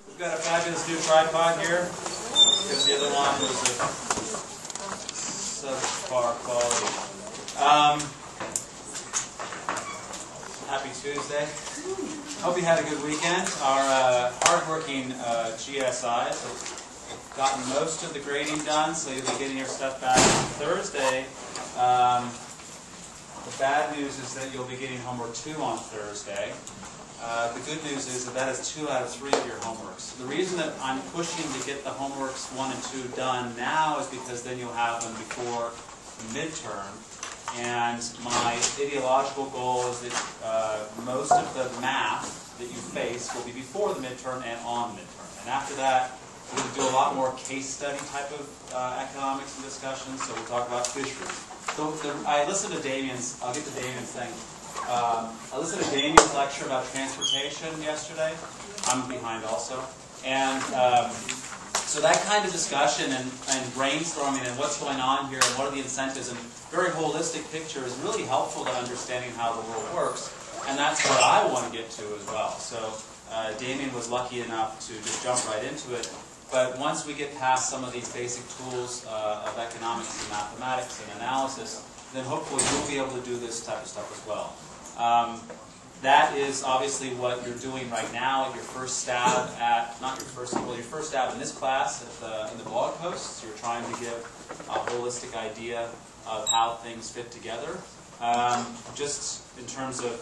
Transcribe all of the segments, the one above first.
We've got a fabulous new tripod here, because the other one was of subpar quality. Happy Tuesday. Hope you had a good weekend. Our hardworking GSIs have gotten most of the grading done, so you'll be getting your stuff back on Thursday. The bad news is that you'll be getting homework 2 on Thursday. The good news is that is 2 out of 3 of your homeworks. The reason that I'm pushing to get the homeworks 1 and 2 done now is because then you'll have them before the midterm. And my ideological goal is that most of the math that you face will be before the midterm and on the midterm. And after that, we're going to do a lot more case study type of economics and discussions. So we'll talk about fisheries. So I listened to Damien's, I'll get to Damien's thing. I listened to Damien's lecture about transportation yesterday. I'm behind also. And so that kind of discussion and brainstorming and what's going on here and what are the incentives and very holistic picture is really helpful to understanding how the world works. And that's what I want to get to as well. So Damien was lucky enough to just jump right into it. But once we get past some of these basic tools of economics and mathematics and analysis, then hopefully you'll be able to do this type of stuff as well. That is obviously what you're doing right now at your first stab at, not your first, well, your first stab in this class in the blog posts. You're trying to give a holistic idea of how things fit together. Just in terms of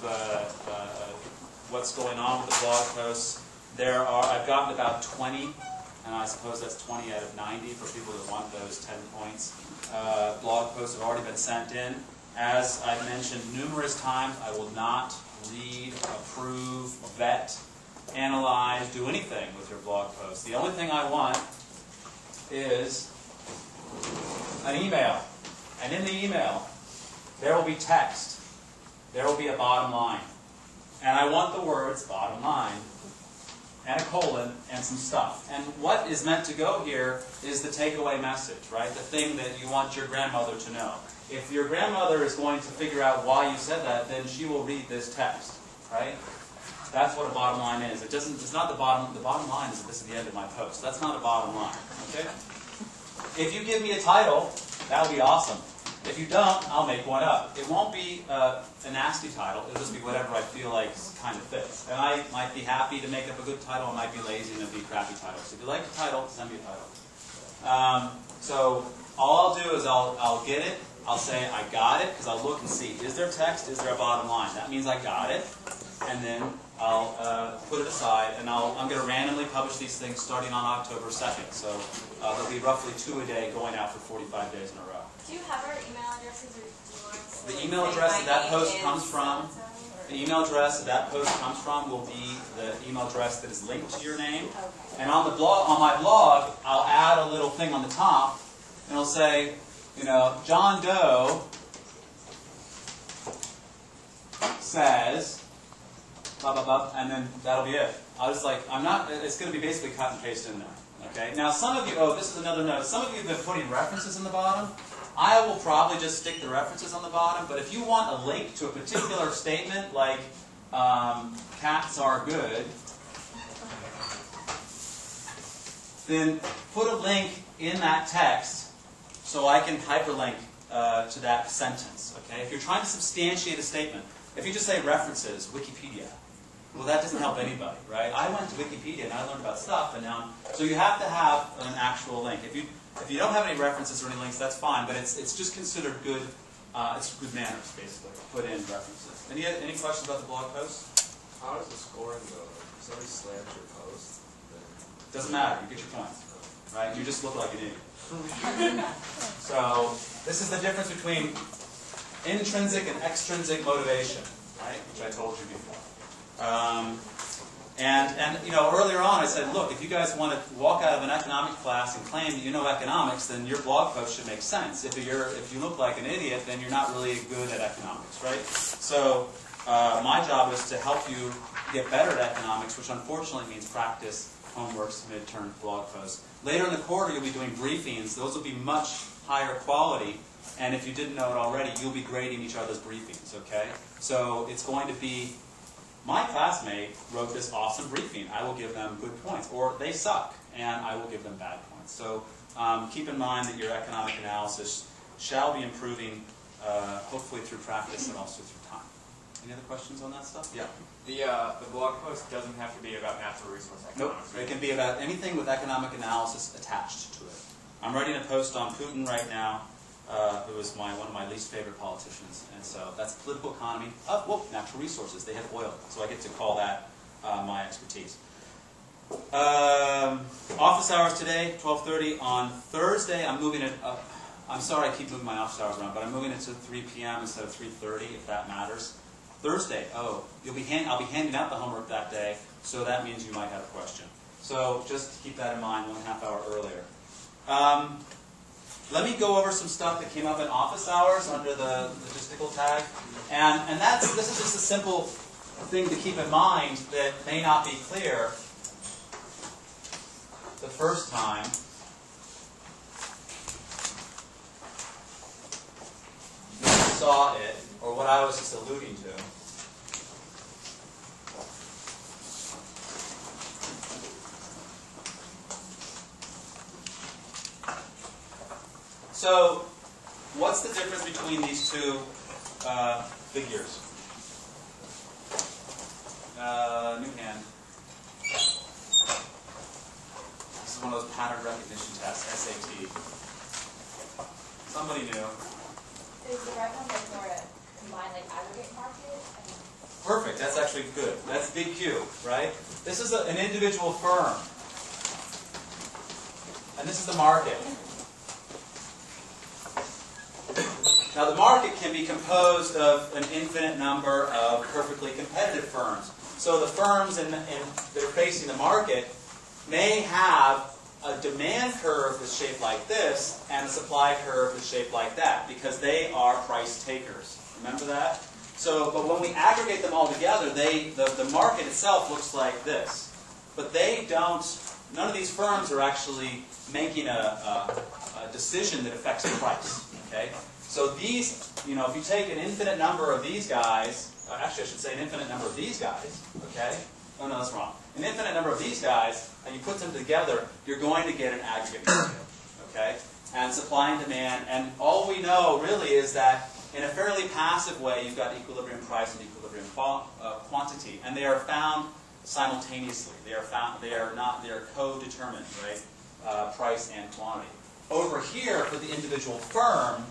what's going on with the blog posts, I've gotten about 20, and I suppose that's 20 out of 90 for people that want those 10 points. Blog posts have already been sent in. As I've mentioned numerous times, I will not read, approve, vet, analyze, do anything with your blog posts. The only thing I want is an email. And in the email, there will be text. There will be a bottom line. And I want the words bottom line and a colon and some stuff. And what is meant to go here is the takeaway message, right? The thing that you want your grandmother to know. If your grandmother is going to figure out why you said that, then she will read this text, right? That's what a bottom line is. It's not the bottom line is that this is the end of my post. That's not a bottom line, okay? If you give me a title, that'll be awesome. If you don't, I'll make one up. It won't be a nasty title. It'll just be whatever I feel like kind of fits. And I might be happy to make up a good title. I might be lazy and it'll be crappy titles. So if you like the title, send me a title. So all I'll do is I'll get it. I'll say I got it because I'll look and see. Is there text? Is there a bottom line? That means I got it. And then I'll put it aside. And I'm going to randomly publish these things starting on October 2nd. So there'll be roughly 2 a day going out for 45 days in a row. Do you have our email addresses, or do you want us to the email address that post comes from? The email address that post comes from will be the email address that is linked to your name. Okay. And on the blog, on my blog, I'll add a little thing on the top, and it'll say, you know, John Doe says, blah blah blah, and then that'll be it. I'll just it's going to be basically cut and paste in there. Okay. Now some of you, this is another note. Some of you have been putting references in the bottom. I will probably just stick the references on the bottom, but if you want a link to a particular statement, like cats are good, then put a link in that text so I can hyperlink to that sentence. Okay? If you're trying to substantiate a statement, if you just say references, Wikipedia, well, that doesn't help anybody, right? I went to Wikipedia and I learned about stuff, and now, so you have to have an actual link. If you don't have any references or any links, that's fine, but it's just considered good. It's good manners, basically. Put in references. Any questions about the blog post? How does the scoring go? If somebody slams your post, Doesn't matter. You get your points, right? You just look like an idiot. So this is the difference between intrinsic and extrinsic motivation, right? Which I told you before. And you know, earlier on I said, look, if you guys want to walk out of an economics class and claim that you know economics, then your blog post should make sense. If you look like an idiot, then you're not really good at economics, right? So my job is to help you get better at economics, which unfortunately means practice, homeworks, midterm blog posts. Later in the quarter, you'll be doing briefings. Those will be much higher quality. And if you didn't know it already, you'll be grading each other's briefings, okay? So it's going to be my classmate wrote this awesome briefing. I will give them good points. Or they suck, and I will give them bad points. So keep in mind that your economic analysis shall be improving, hopefully through practice and also through time. Any other questions on that stuff? Yeah. The blog post doesn't have to be about natural resource economics. Nope. It can be about anything with economic analysis attached to it. I'm writing a post on Putin right now, who is one of my least favorite politicians, and so that's political economy of natural resources. They have oil, so I get to call that my expertise. Office hours today, 12:30. On Thursday, I'm moving it up. I'm sorry I keep moving my office hours around, but I'm moving it to 3 p.m. instead of 3:30, if that matters. Thursday, I'll be handing out the homework that day, so that means you might have a question. So just keep that in mind 1.5 hours earlier. Let me go over some stuff that came up in office hours under the logistical tag. And this is just a simple thing to keep in mind that may not be clear the first time. You saw it, or what I was just alluding to. So, what's the difference between these two figures? New hand. This is one of those pattern recognition tests, SAT. Somebody knew. Is the right one like more a combined like aggregate market? Perfect, that's actually good. That's big Q, right? This is an individual firm. And this is the market. Now the market can be composed of an infinite number of perfectly competitive firms. So the firms that are facing the market may have a demand curve that's shaped like this and a supply curve that's shaped like that because they are price takers. Remember that? So, but when we aggregate them all together, the market itself looks like this. But they don't, none of these firms are actually making a decision that affects the price. Okay? So these, if you take an infinite number of these guys, actually I should say an infinite number of these guys, okay? Oh no, that's wrong. An infinite number of these guys, and you put them together, you're going to get an aggregate market, okay? And supply and demand, and all we know really is that in a fairly passive way, you've got equilibrium price and equilibrium quantity, and they are found simultaneously. They are co-determined, right? Price and quantity. Over here, for the individual firm,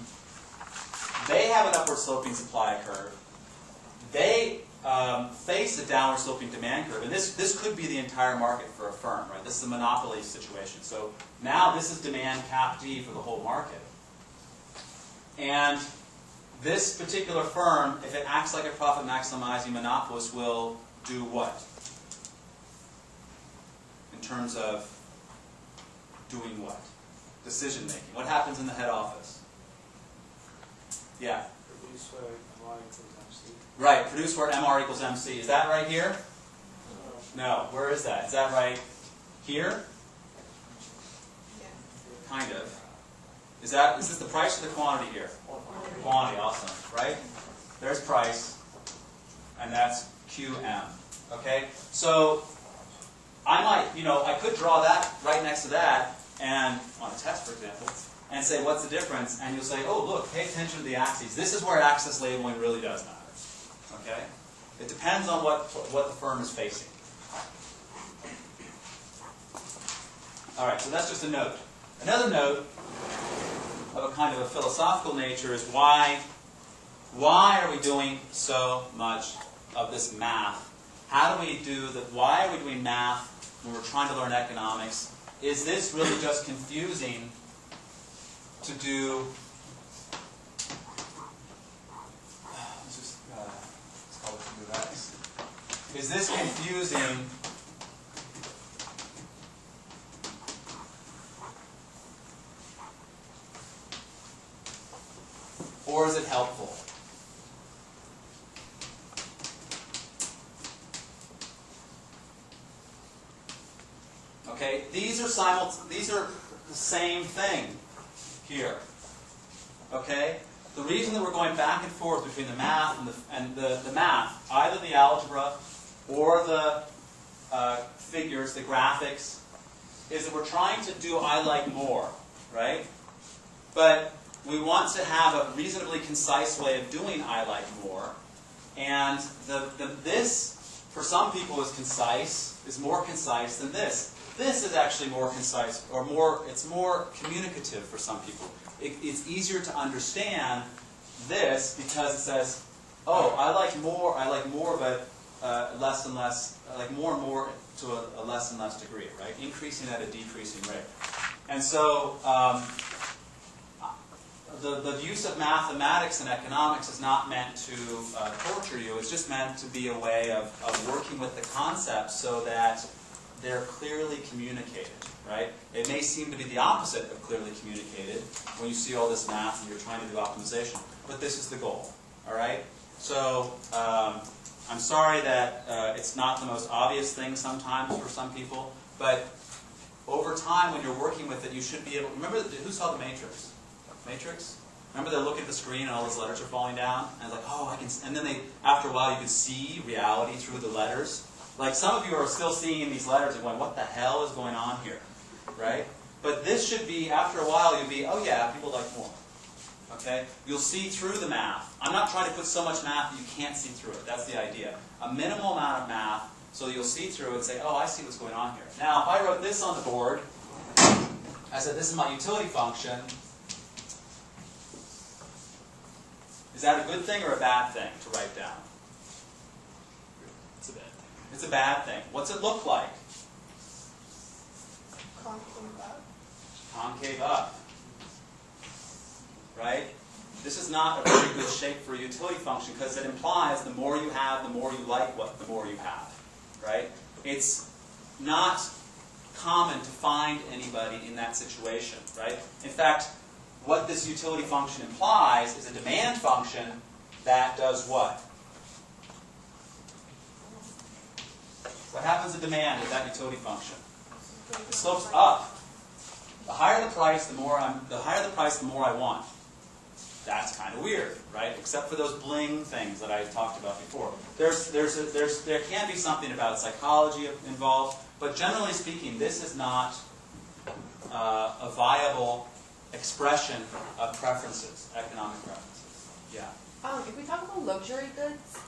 they have an upward sloping supply curve. They face a downward sloping demand curve. And this could be the entire market for a firm, right? This is a monopoly situation. So now this is demand cap D for the whole market. And this particular firm, if it acts like a profit maximizing monopolist, will do what? In terms of doing what? Decision making. What happens in the head office? Yeah. Produce where MR equals MC. Right, produce where MR equals MC. Is that right here? No. Where is that? Is that right here? Yeah. Kind of. Is this the price or the quantity here? Quantity, awesome. Right? There's price, and that's QM. Okay? So I might, I could draw that right next to that, and on a test, for example, and say, what's the difference? And you'll say, oh, look, pay attention to the axes. This is where axis labeling really does matter. Okay? It depends on what the firm is facing. All right, so that's just a note. Another note of a kind of a philosophical nature is why are we doing so much of this math? Why are we doing math when we're trying to learn economics? Is this really just confusing to do, let's call it to do that. Is this confusing or is it helpful? Okay, these are the same thing here. Okay? The reason that we're going back and forth between the math and the math, either the algebra or the figures, the graphics, is that we're trying to do I like more, right? But we want to have a reasonably concise way of doing I like more. And this, for some people, is more concise than this. This is actually more concise, or it's more communicative for some people. It's easier to understand this because it says, oh, I like more, but less and less, I like more and more to a less and less degree, right? Increasing at a decreasing rate. And so the use of mathematics and economics is not meant to torture you. It's just meant to be a way of working with the concepts so that they're clearly communicated, right? It may seem to be the opposite of clearly communicated when you see all this math and you're trying to do optimization, but this is the goal, all right? So I'm sorry that it's not the most obvious thing sometimes for some people, but over time when you're working with it, you should be able, remember, who saw the Matrix? Matrix? Remember they look at the screen and all those letters are falling down? And it's like, oh, I can, and then after a while you can see reality through the letters. Like some of you are still seeing these letters and going, what the hell is going on here? Right? But this should be, after a while, you'll be, oh yeah, people like more. Okay? You'll see through the math. I'm not trying to put so much math that you can't see through it. That's the idea. A minimal amount of math so that you'll see through it and say, oh, I see what's going on here. Now, if I wrote this on the board, I said, this is my utility function. Is that a good thing or a bad thing to write down? It's a bad thing. It's a bad thing. What's it look like? Concave up. Concave up. Right? This is not a very good shape for a utility function because it implies the more you have, the more you like what the more you have. Right? It's not common to find anybody in that situation. Right? In fact, what this utility function implies is a demand function that does what? What happens to demand with that utility function? It slopes up. The higher the price, the more I want. That's kind of weird, right? Except for those bling things that I talked about before. There can be something about psychology involved, but generally speaking, this is not a viable expression of preferences, economic preferences. Yeah. If we talk about luxury goods,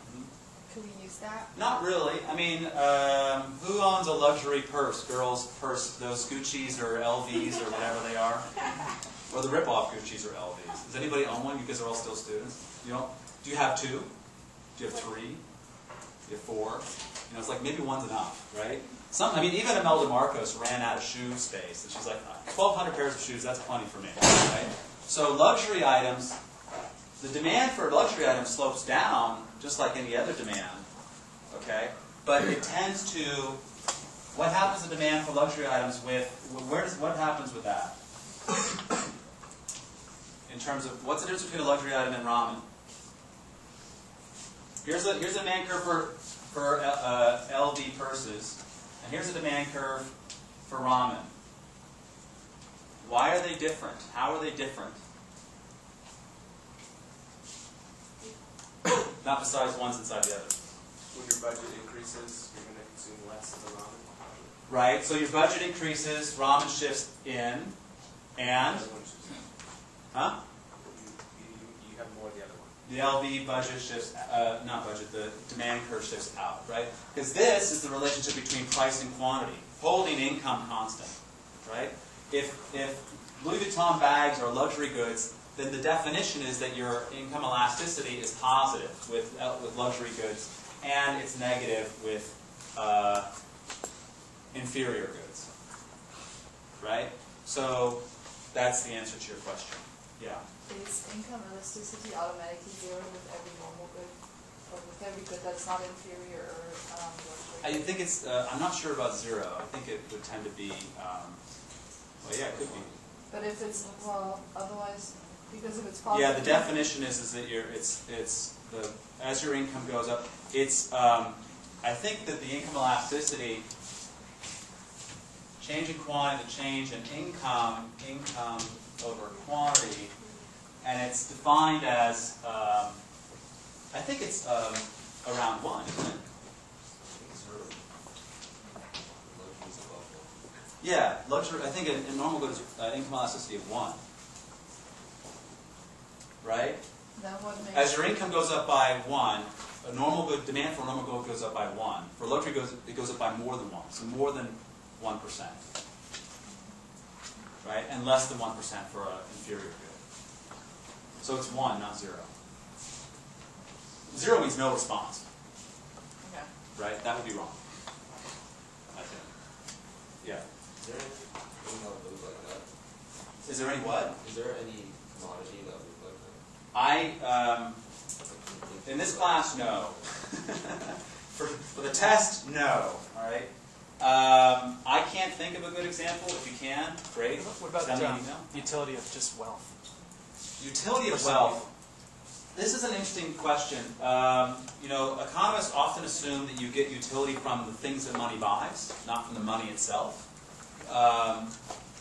can we use that? Not really. I mean, who owns a luxury purse? Girls' purse, those Gucci's or LVs or whatever they are? Or the rip-off Gucci's or LVs. Does anybody own one? You guys are all still students. You don't? Do you have two? Do you have three? Do you have four? You know, it's like maybe one's enough, right? I mean, even Imelda Marcos ran out of shoe space, and she's like, 1,200 pairs of shoes, that's plenty for me, right? So luxury items, the demand for luxury items slopes down, just like any other demand, okay? But it tends to, what happens to demand for luxury items with, what happens with that? In terms of, what's the difference between a luxury item and ramen? Here's a demand curve for LV purses. And here's a demand curve for ramen. Why are they different? How are they different? Not besides one's inside the other. When your budget increases, you're going to consume less of the ramen. Right, so your budget increases, ramen shifts in, and? Huh? You have more of the other one. The LV budget shifts, not budget, the demand curve shifts out, right? Because this is the relationship between price and quantity, holding income constant, right? If Louis Vuitton bags are luxury goods, then the definition is that your income elasticity is positive with luxury goods, and it's negative with inferior goods, right? So that's the answer to your question. Yeah. Is income elasticity automatically zero with every normal good, or with every good that's not inferior or luxury? I think it's, I'm not sure about zero. I think it would tend to be, well, yeah, it could be. But if it's, well, otherwise, because if it's positive. Yeah, the definition is that as your income goes up, it's, I think that the income elasticity, change in quantity, the change in income over quantity, and it's defined as, I think it's around 1, isn't it? Yeah, luxury. I think a normal good is income elasticity of 1. Right? Then what makes As your income goes up by 1, a normal good demand for a normal good goes up by 1. For luxury, it goes up by more than 1. So more than 1%. Right? And less than 1% for an inferior good. So it's 1, not 0. 0 means no response. okay. Right? That would be wrong. I think. Yeah. Is there anything that moves like that? Is there any what? Is there any commodity that moves like that? In this class, no. for the test, no. All right. I can't think of a good example. If you can, great. What about Send me an email. utility of just wealth? Utility of wealth. This is an interesting question. Economists often assume that you get utility from the things that money buys, not from the money itself.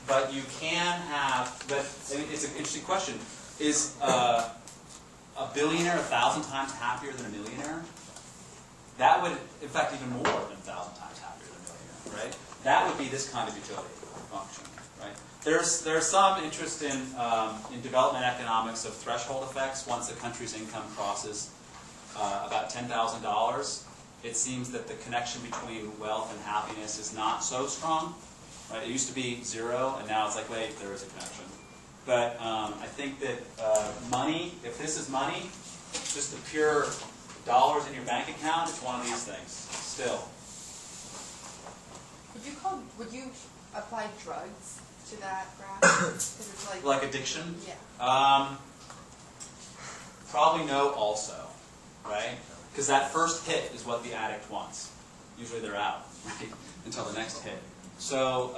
But you can have. But I mean, it's an interesting question. Is a billionaire 1,000 times happier than a millionaire? That would, in fact, even more than 1,000 times happier than a millionaire, right? That would be this kind of utility function, right? There's some interest in development economics of threshold effects. Once a country's income crosses about $10,000, it seems that the connection between wealth and happiness is not so strong, right? It used to be 0, and now it's like, wait, there is a connection. But I think that money, if this is money, just the pure dollars in your bank account, it's one of these things, still. Would you apply drugs to that graph? 'Cause it's Like addiction? yeah. Probably no also, right? Because that first hit is what the addict wants. Usually they're out, right? Until the next hit. So,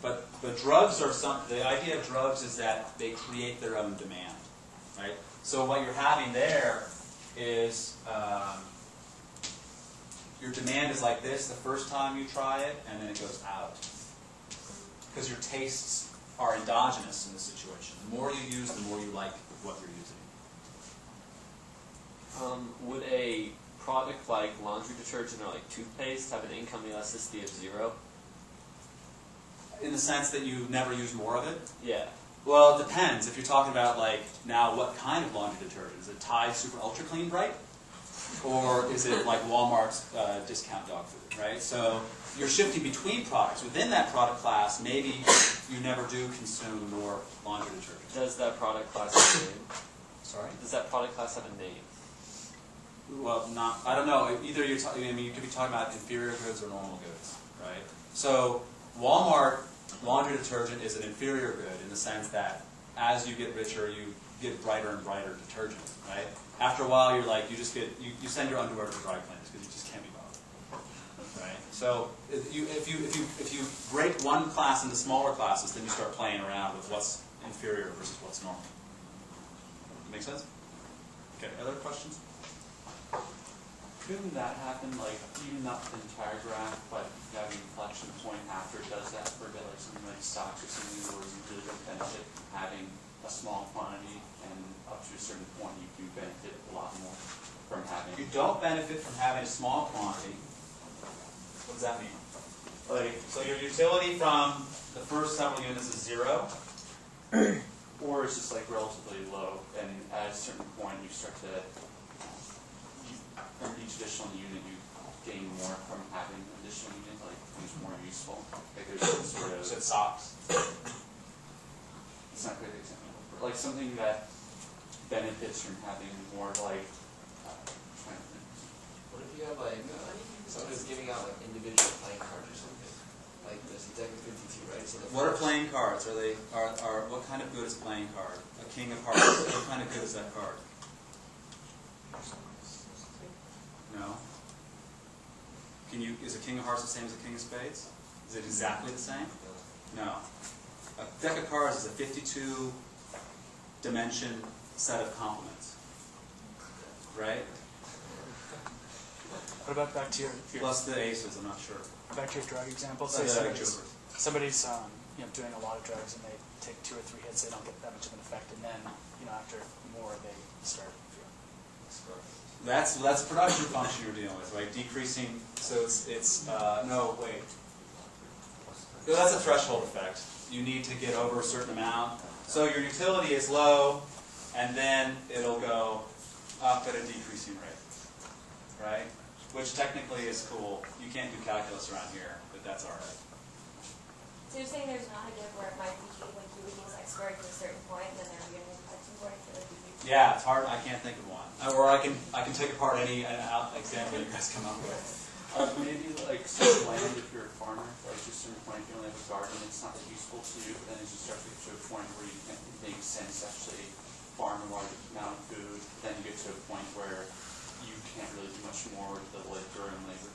but drugs are the idea of drugs is that they create their own demand, right? So what you're having there is your demand is like this the first time you try it, and then it goes out. Because your tastes are endogenous in the situation. The more you use, the more you like what you're using. Would a product like laundry detergent or like toothpaste have an income elasticity of 0? In the sense that you never use more of it? Yeah. Well, it depends. If you're talking about, like, now what kind of laundry detergent? Is it Tide Super Ultra Clean Bright? Or is it like Walmart's discount dog food, right? So you're shifting between products. Within that product class, maybe you never do consume more laundry detergent. Does that product class have a name? Sorry? Does that product class have a name? Well, I don't know. Either you could be talking about inferior goods or normal goods, right? So Walmart laundry detergent is an inferior good in the sense that as you get richer, you get brighter and brighter detergent, right? After a while, you're like, you send your underwear to dry cleaners because you just can't be bothered, right? So if you break one class into smaller classes, then you start playing around with what's inferior versus what's normal. Make sense? Okay. Other questions? Couldn't that happen, like, even not the entire graph, but you have an inflection point after it does that for a bit, like something like stocks or something where you really don't benefit from having a small quantity, and up to a certain point you do benefit a lot more from having. You don't benefit from having a small quantity. What does that mean? Like, so your utility from the first several units is 0. Or it's just like relatively low, and at a certain point you start to, from each additional unit you gain more from having an additional unit, like it's more useful. Like there's some sort of, So it stops. it's not a good example, but like something that benefits from having more, like, trying to think. What if you have like someone who's giving out like individual playing cards or something? Like this executive 52, right? So What are playing cards? Are what kind of good is a playing card? A king of hearts. What kind of good is that card? No. Is a king of hearts the same as a king of spades? Is it exactly the same? No. A deck of cards is a 52 dimension set of complements. Right? What about back to your Plus the aces, I'm not sure. back to your drug example? Say Say that somebody's doing a lot of drugs and they take 2 or 3 hits, they don't get that much of an effect, and then after more they start feeling. That's a production function you're dealing with, right? Decreasing. So it's no wait. That's a threshold effect. You need to get over a certain amount. So your utility is low, and then it'll go up at a decreasing rate, right? Which technically is cool. You can't do calculus around here, but that's all right. So you're saying there's not a good where it might be like you would use X squared to a certain point, and then there would be a multiplication point to like be. Yeah, it's hard. I can't think of one. Or I can take apart any example you guys come up with. Maybe like certain land if you're a farmer, like to a certain point if you only have a garden, it's not that useful to you, but then as you start to get to a point where you can't, it makes sense to actually farm a large amount of food, then you get to a point where you can't really do much more with the labor and labor.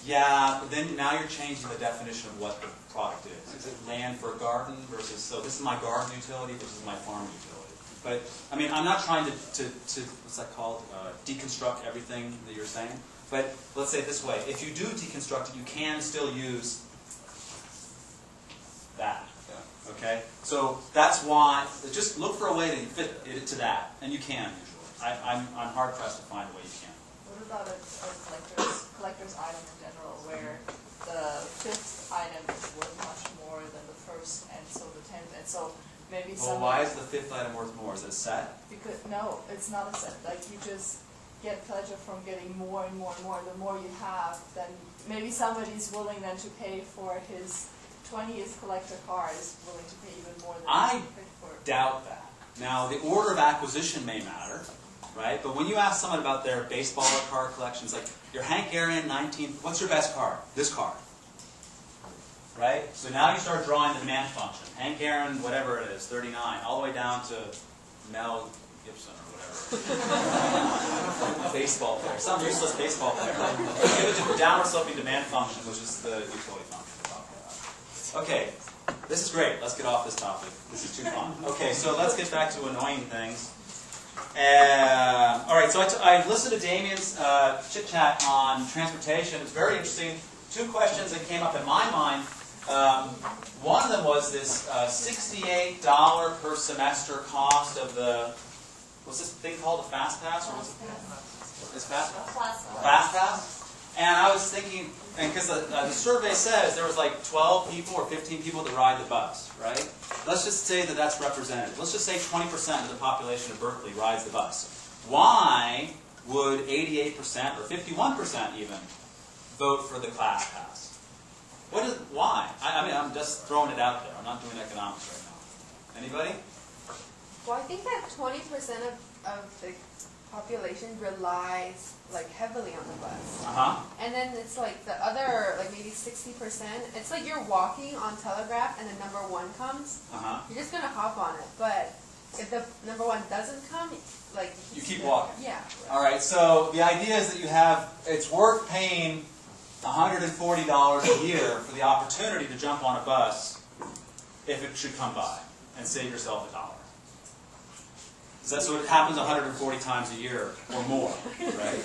Yeah, but then now you're changing the definition of what the product is. Is it land for a garden versus, so this is my garden utility versus my farm utility. But, I mean, I'm not trying to what's that called, deconstruct everything that you're saying. But let's say it this way, if you do deconstruct it, you can still use that. Yeah. Okay? So that's why, just look for a way to fit it to that. And you can usually. I'm hard-pressed to find a way you can. What about a collector's item in general, where the 5th item is worth much more than the 1st, and so the 10th, and so maybe Well, why is the 5th item worth more? Is it a set? Because, no, it's not a set. Like, you just get pleasure from getting more and more and more. The more you have, then maybe somebody's willing then to pay for his 20th collector car is willing to pay even more than I paid for. doubt that. Now, the order of acquisition may matter, right? But when you ask someone about their baseball card collections, like your Hank Aaron 19th, what's your best card? This card. Right? So now you start drawing the demand function. Hank Aaron, whatever it is, 39, all the way down to Mel Gibson or whatever. Baseball player. Some useless baseball player. Give it to the downward sloping demand function, which is the utility function. Okay, this is great. Let's get off this topic. This is too fun. Okay, so let's get back to annoying things. All right, so I listened to Damien's chit-chat on transportation. It's very interesting. Two questions that came up in my mind. One of them was this $68 per semester cost of the, what's this thing called, a Fast Pass? Or what's it? Is Fast Pass? Fast Pass? And I was thinking, and because the survey says there was like 12 people or 15 people that ride the bus, right? Let's just say that that's representative. Let's just say 20% of the population of Berkeley rides the bus. Why would 88% or 51% even vote for the class pass? Why? I mean, I'm just throwing it out there. I'm not doing economics right now. Anybody? Well, I think that 20% of the population relies like heavily on the bus. And then it's like the other, like maybe 60%. It's like you're walking on Telegraph and the number 1 comes. You're just gonna hop on it. But if the number 1 doesn't come, like you keep walking. Yeah. All right. So the idea is that you have, it's worth paying $140 a year for the opportunity to jump on a bus if it should come by and save yourself $1. So it happens 140 times a year or more, right?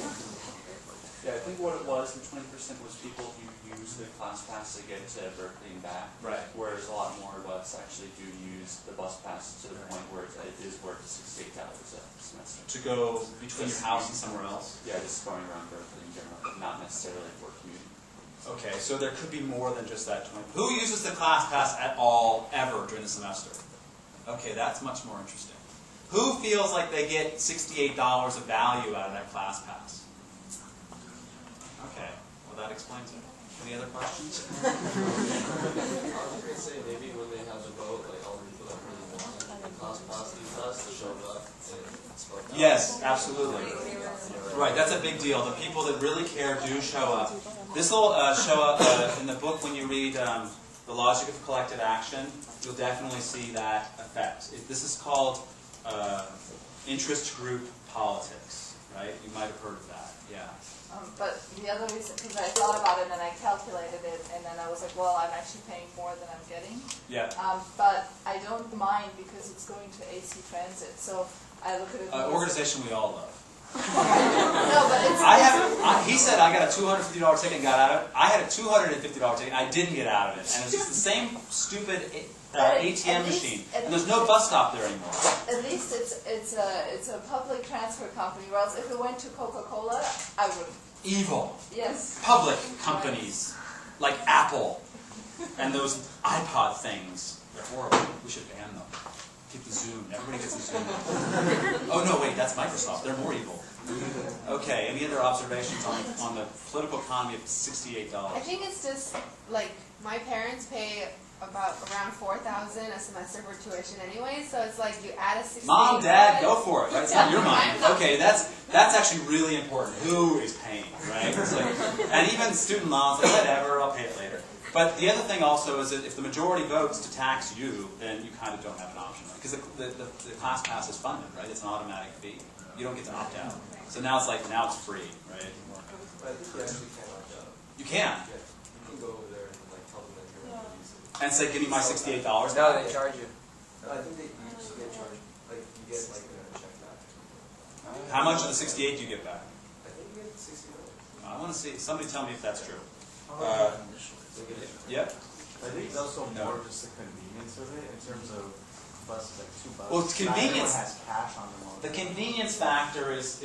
Yeah, I think what it was, the 20% was people who use the class pass to get to Berkeley and back. Right. Whereas a lot more of us actually do use the bus pass to the point where it is worth $68 a semester. To go between your house and somewhere else? Yeah, just going around Berkeley in general, but not necessarily for commuting. Okay, so there could be more than just that 20. Who uses the class pass at all, ever, during the semester? Okay, that's much more interesting. Who feels like they get $68 of value out of that class pass? Okay, well that explains it. Any other questions? I was going to say, maybe when they have the vote, like all the people that really want the class pass these days to show up and spoke out. Yes, absolutely. Right, that's a big deal. The people that really care do show up. This will show up in the book when you read The Logic of Collective Action. You'll definitely see that effect. This is called interest group politics, right? You might have heard of that, yeah. But the other reason, because I thought about it and I calculated it, and then I was like, well, I'm actually paying more than I'm getting. Yeah. But I don't mind because it's going to AC Transit. So I look at it. Organization we all love. No, but it's. He said I got a $250 ticket and got out of it. I had a $250 ticket. I didn't get out of it, and it's just the same stupid ATM machine. And there's no bus stop there anymore. At least it's a public transfer company. Or else if it went to Coca-Cola, I would. Evil. Yes. Public companies like Apple And those iPod things, they're horrible. We should ban them. Keep the Zoom. Everybody gets a Zoom. Oh no, wait, that's Microsoft. They're more evil. Okay, any other observations on the political economy of $68? I think it's just like my parents pay about around $4,000 a semester for tuition anyway, so it's like you add a 68. Mom, Dad, go for it. Right? It's not your money. Okay, that's actually really important. Who is paying, right? It's like, and even student loans, like, whatever, I'll pay it later. But the other thing also is that if the majority votes to tax you, then you kind of don't have an option, right? Because the class pass is funded, right? It's an automatic fee. You don't get to opt out. So now it's like, now it's free, right? But I think you actually can opt out. You can. Yeah, you can go over there and like tell them that you're going to use it. And say, give me my $68. No, they charge you. No, I think you just get charged. Like you get like a check back or something. How much of the 68 do you get back? I think you get $60. I want to see, somebody tell me if that's true. Yep. I think it's also more just the convenience of it in terms of buses, like 2 buses. Well, it's convenience. Not everyone has cash on them all The the time. convenience factor is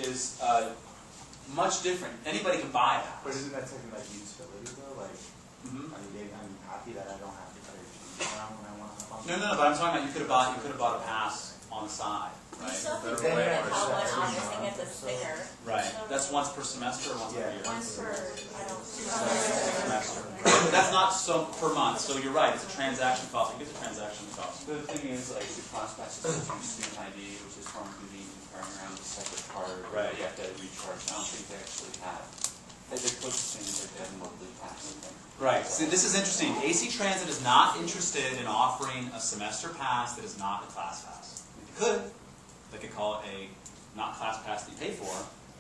much different. Anybody can buy that. But isn't that taking like utility though? Like, Mhm. I'm happy that I don't have to carry change around when I want to hop on. No, but I'm talking about you could have bought a pass on the side, You right? still have to They're pay way the more one expensive obviously now. gets a sticker. Right. That's once per semester or once per Yeah. year? Once per, I don't. Semester. But that's not so per month. So you're right. It's a transaction cost. You get the transaction cost. The thing is, like, the class passes through student ID, which is more convenient than carrying around a separate card. Right. You have to recharge. I don't think they actually have. They're closest thing is like a monthly pass. Right. See, this is interesting. AC Transit is not interested in offering a semester pass that is not a class pass. It could. They could call it a not class pass that you pay for,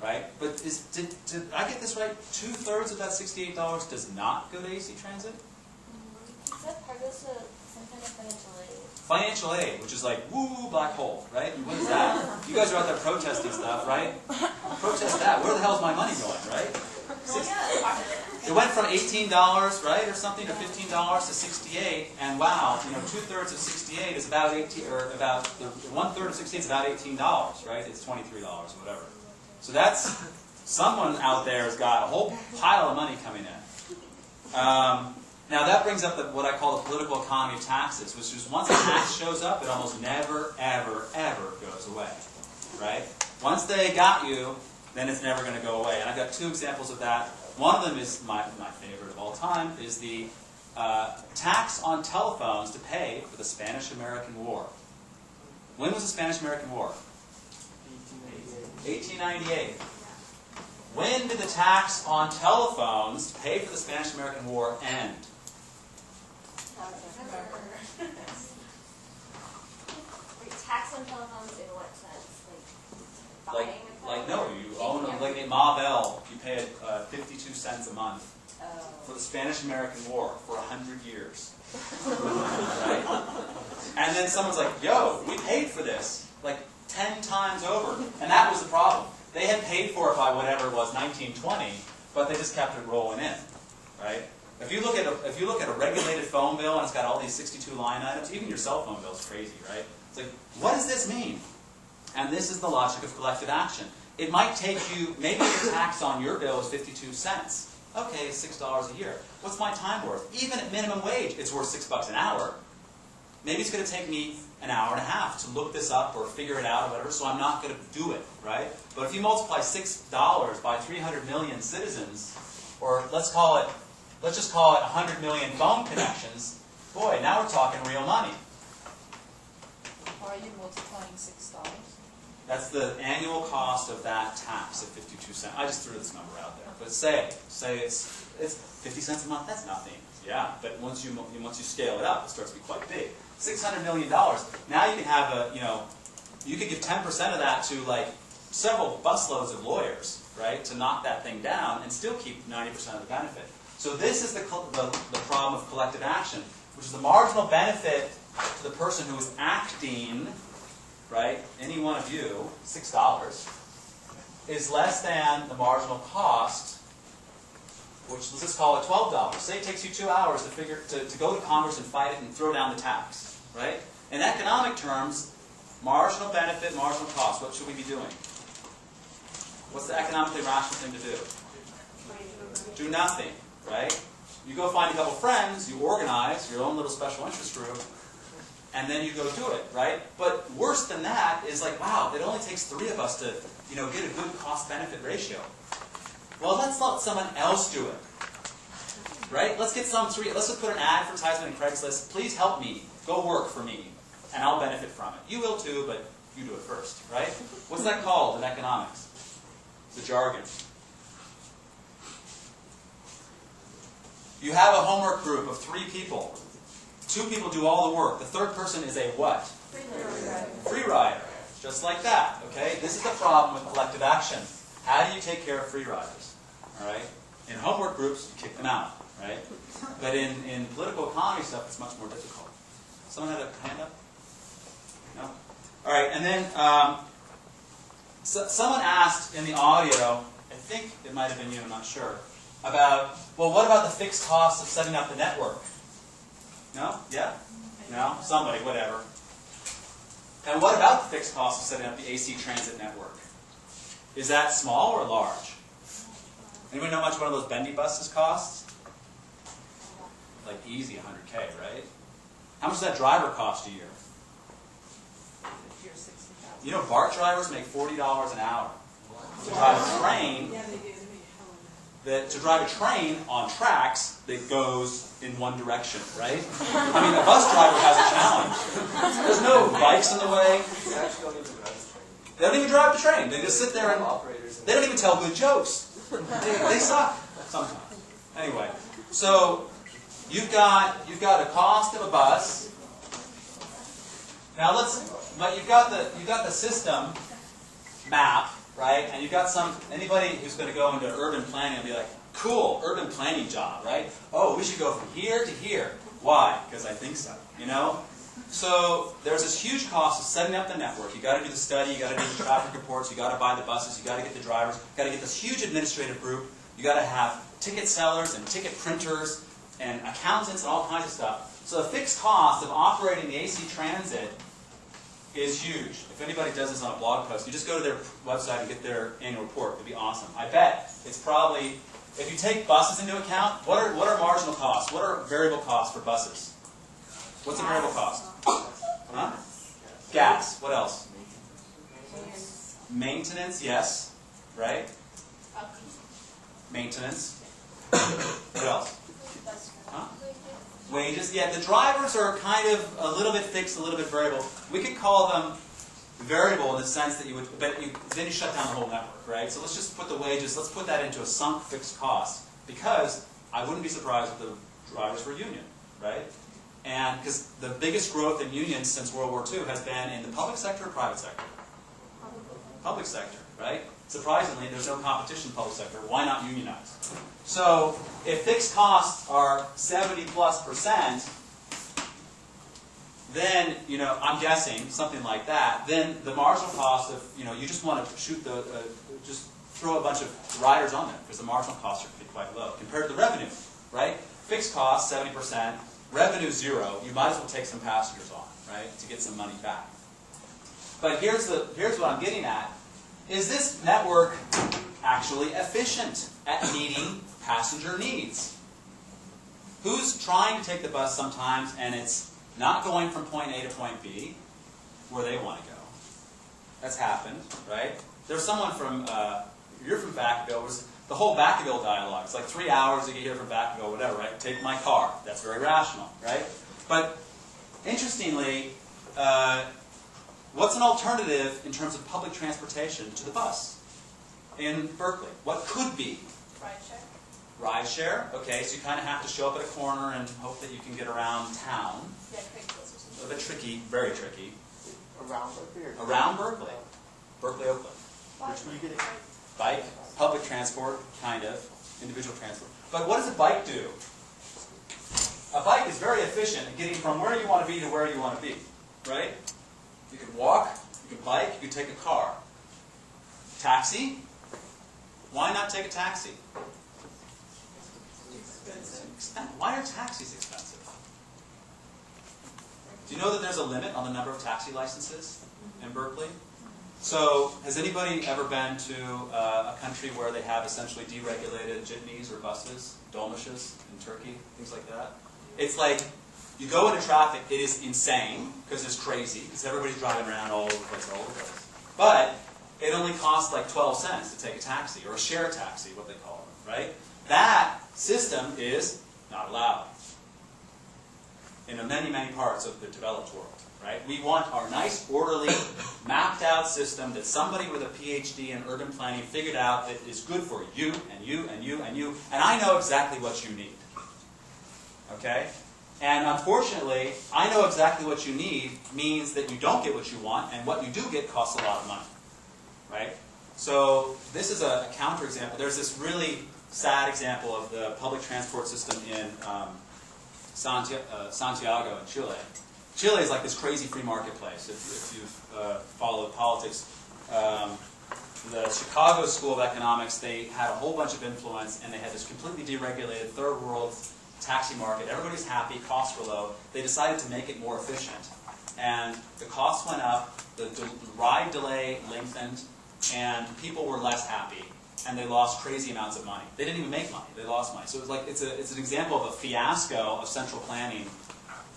right? But did I get this right? 2/3 of that $68 does not go to AC Transit? Except part goes to some kind of financial aid. Financial aid, which is like, woo, black hole, right? What is that? You guys are out there protesting stuff, right? Protest that. Where the hell's my money going, right? It went from $18, right, or something, to $15 to $68, and wow, 2/3 of 68 is about 18, or about 1/3 of 68 is about $18, right? It's $23 or whatever. So that's someone out there has got a whole pile of money coming in. Now that brings up what I call the political economy of taxes, which is once a tax shows up, it almost never, ever, ever goes away, right? Once they got you, then it's never going to go away. And I've got 2 examples of that. One of them is my favorite of all time, is the tax on telephones to pay for the Spanish-American War. When was the Spanish-American War? 1898. When did the tax on telephones to pay for the Spanish-American War end? Tax on telephones in what sense? Like buying a Like phone? no, you own them. Like a Ma Bell, you pay 52 cents a month Oh. for the Spanish-American War for 100 years. Right? And then someone's like, yo, we paid for this like 10 times over. And that was the problem. They had paid for it by whatever it was, 1920, but they just kept it rolling in. Right? If you look at a regulated phone bill and it's got all these 62 line items, even your cell phone bill is crazy, right? It's like, what does this mean? And this is the logic of collective action. It might take you, maybe the tax on your bill is 52 cents. Okay, $6 a year. What's my time worth? Even at minimum wage, it's worth $6 an hour. Maybe it's going to take me an hour and a half to look this up or figure it out or whatever, so I'm not going to do it, right? But if you multiply $6 by 300 million citizens, or let's just call it 100 million phone connections, boy, now we're talking real money. Why are you multiplying $6? That's the annual cost of that tax at 52 cents. I just threw this number out there. But say it's 50 cents a month, that's nothing. Yeah, but once you scale it up, it starts to be quite big. $600 million. Now you can have you could give 10% of that to like several busloads of lawyers, right, to knock that thing down and still keep 90% of the benefit. So this is the problem of collective action, which is the marginal benefit to the person who is acting, right, any one of you, $6, is less than the marginal cost, which let's just call it $12. Say it takes you 2 hours to go to Congress and fight it and throw down the tax, right? In economic terms, marginal benefit, marginal cost, what should we be doing? What's the economically rational thing to do? Do nothing, right? You go find a couple friends, you organize your own little special interest group, and then you go do it, right? But worse than that is like, wow, it only takes 3 of us to, get a good cost-benefit ratio. Well, let's let someone else do it, right? Let's get let's just put an advertisement in Craigslist. Please help me. Go work for me, and I'll benefit from it. You will too, but you do it first, right? What's that called in economics? The jargon. You have a homework group of 3 people. 2 people do all the work. The third person is a what? Free rider. Just like that, okay? This is the problem with collective action. How do you take care of free riders? All right? In homework groups, you kick them out, right? But in political economy stuff, it's much more difficult. Someone had a hand up? No? All right, and then someone asked in the audio, I think it might have been you, I'm not sure, about, well, what about the fixed costs of setting up the network? No? Yeah? No? Somebody, whatever. And what about the fixed costs of setting up the AC transit network? Is that small or large? Anybody know how much one of those bendy buses costs? Like easy 100K, right? How much does that driver cost a year? You know, BART drivers make $40 an hour to drive a train. To drive a train on tracks that goes in one direction, right? I mean, a bus driver has a challenge. There's no bikes in the way. They don't even drive the train. They just sit there and they don't even tell good jokes. They suck sometimes. Anyway, so you've got a cost of a bus. Now but you've got the system map, right? And you've got anybody who's going to go into urban planning and be like, cool, urban planning job, right? Oh, we should go from here to here. Why? Because I think so, So there's this huge cost of setting up the network. You got to do the study, you got to do the traffic reports, you got to buy the buses, you got to get the drivers, you got to get this huge administrative group, you got to have ticket sellers and ticket printers and accountants and all kinds of stuff. So the fixed cost of operating the AC transit is huge. If anybody does this on a blog post, you just go to their website and get their annual report. It'd be awesome. I bet it's probably, if you take buses into account, what are marginal costs? What are variable costs for buses? What's a variable cost? Huh? Gas. What else? Maintenance, yes. Right? Maintenance. What else? Huh? Wages. Yeah, the drivers are kind of a little bit fixed, a little bit variable. We could call them variable in the sense that then you shut down the whole network, right? So let's just put the wages, let's put that into a sunk fixed cost, because I wouldn't be surprised if the drivers were union, right? And because the biggest growth in unions since World War II has been in the public sector or private sector? Public sector, right? Surprisingly, there's no competition in the public sector. Why not unionize? So if fixed costs are 70+%, then, I'm guessing, something like that, then the marginal cost of, you just want to shoot just throw a bunch of riders on there, because the marginal costs are quite low compared to the revenue, right? Fixed cost, 70%, revenue 0, you might as well take some passengers on, right, to get some money back. But here's what I'm getting at. Is this network actually efficient at meeting passenger needs? Who's trying to take the bus sometimes and it's not going from point A to point B, where they want to go? That's happened, right? There's someone from, you're from Vacaville, the whole Vacaville dialogue. It's like 3 hours to get here from Vacaville, whatever, right? Take my car. That's very rational, right? But interestingly, what's an alternative in terms of public transportation to the bus in Berkeley? What could be? Rideshare. Rideshare, okay, so you kind of have to show up at a corner and hope that you can get around town. Yeah, Craigslist or something. A little bit tricky, very tricky. Around Berkeley? Around Berkeley. Berkeley, Oakland. Which one you get it? Bike, public transport, kind of, individual transport. But what does a bike do? A bike is very efficient at getting from where you want to be to where you want to be, right? You can walk, you can bike, you can take a car. Taxi? Why not take a taxi? Expensive. Why are taxis expensive? Do you know that there's a limit on the number of taxi licenses in Berkeley? So, has anybody ever been to a country where they have essentially deregulated jitneys or buses, dolmushes in Turkey, things like that? It's like, you go into traffic, it is insane, because it's crazy, because everybody's driving around all over the place, all over the place. But, it only costs like 12 cents to take a taxi, or a share taxi, what they call it, right? That system is not allowed in many, many parts of the developed world. Right? We want our nice, orderly, mapped out system that somebody with a PhD in urban planning figured out that is good for you, and you, and you, and you, and I know exactly what you need. Okay? And unfortunately, I know exactly what you need means that you don't get what you want, and what you do get costs a lot of money. Right? So this is a counterexample. There's this really sad example of the public transport system in Santiago in Chile. Chile is like this crazy free marketplace, if you've followed politics. The Chicago School of Economics, they had a whole bunch of influence, and they had this completely deregulated third world taxi market. Everybody's happy, costs were low. They decided to make it more efficient. And the costs went up, the ride delay lengthened, and people were less happy. And they lost crazy amounts of money. They didn't even make money, they lost money. So it was like, it's an example of a fiasco of central planning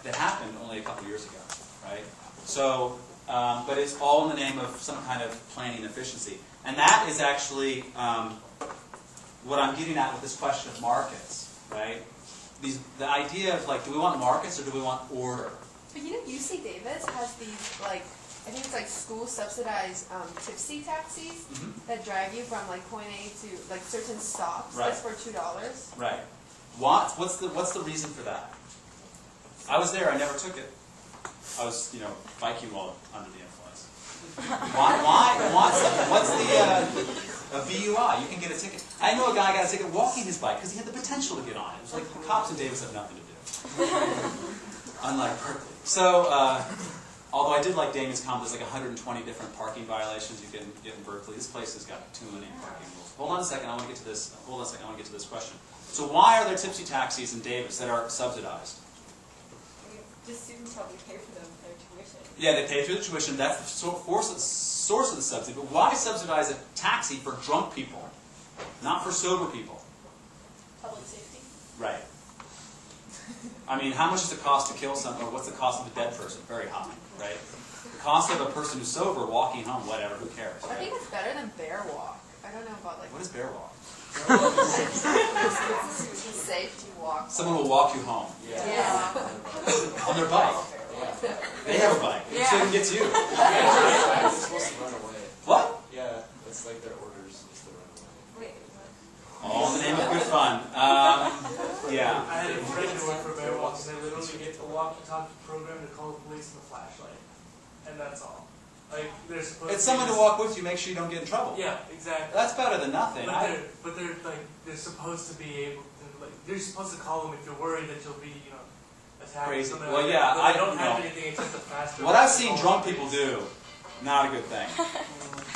that happened only a couple years ago, right? So, but it's all in the name of some kind of planning efficiency. And that is actually what I'm getting at with this question of markets, right? The idea of like, do we want markets or do we want order? But you know, UC Davis has these like, I think it's like school subsidized tipsy taxis that drive you from like point A to like certain stops. Right. That's for $2. Right. What's the reason for that? I was there. I never took it. I was, biking while under the influence. Why? What's the BUI? You can get a ticket. I know a guy got a ticket walking his bike because he had the potential to get on it. It was like the cops in Davis have nothing to do. Unlike Berkeley. So, although I did like Damien's comment, there's like 120 different parking violations you can get in Berkeley. This place has got too many parking rules. Hold on a second. I want to get to this. Hold on a second. I want to get to this question. So, why are there tipsy taxis in Davis that are subsidized? The students probably pay for them with their tuition. Yeah, they pay through the tuition. That's the source of the subsidy. But why subsidize a taxi for drunk people, not for sober people? Public safety. Right. I mean, how much does it cost to kill someone, or what's the cost of a dead person? Very high, right? The cost of a person who's sober walking home, whatever, who cares? I think it's better than Bear Walk. I don't know about like. What is bear walk? It's a safety walk. Someone will walk you home. Yeah. On their bike. They have a bike. Yeah. So it gets you. They're supposed to run away. What? Yeah, that's like their orders is to run away. Wait, what? All in the name of good fun. Yeah. I had a friend who worked for Bear Walk, and they literally get the walkie-talkie program to call the police with a flashlight. And that's all. Like, they're supposed It's to someone to walk with you, make sure you don't get in trouble. Yeah, exactly. That's better than nothing. But they're supposed to be able to, like, they're supposed to call them if you're worried that you'll be, attacked. Crazy. Or something Well, like yeah, that. But I they don't don't have know. anything except the faster. What I've seen drunk people do, not a good thing.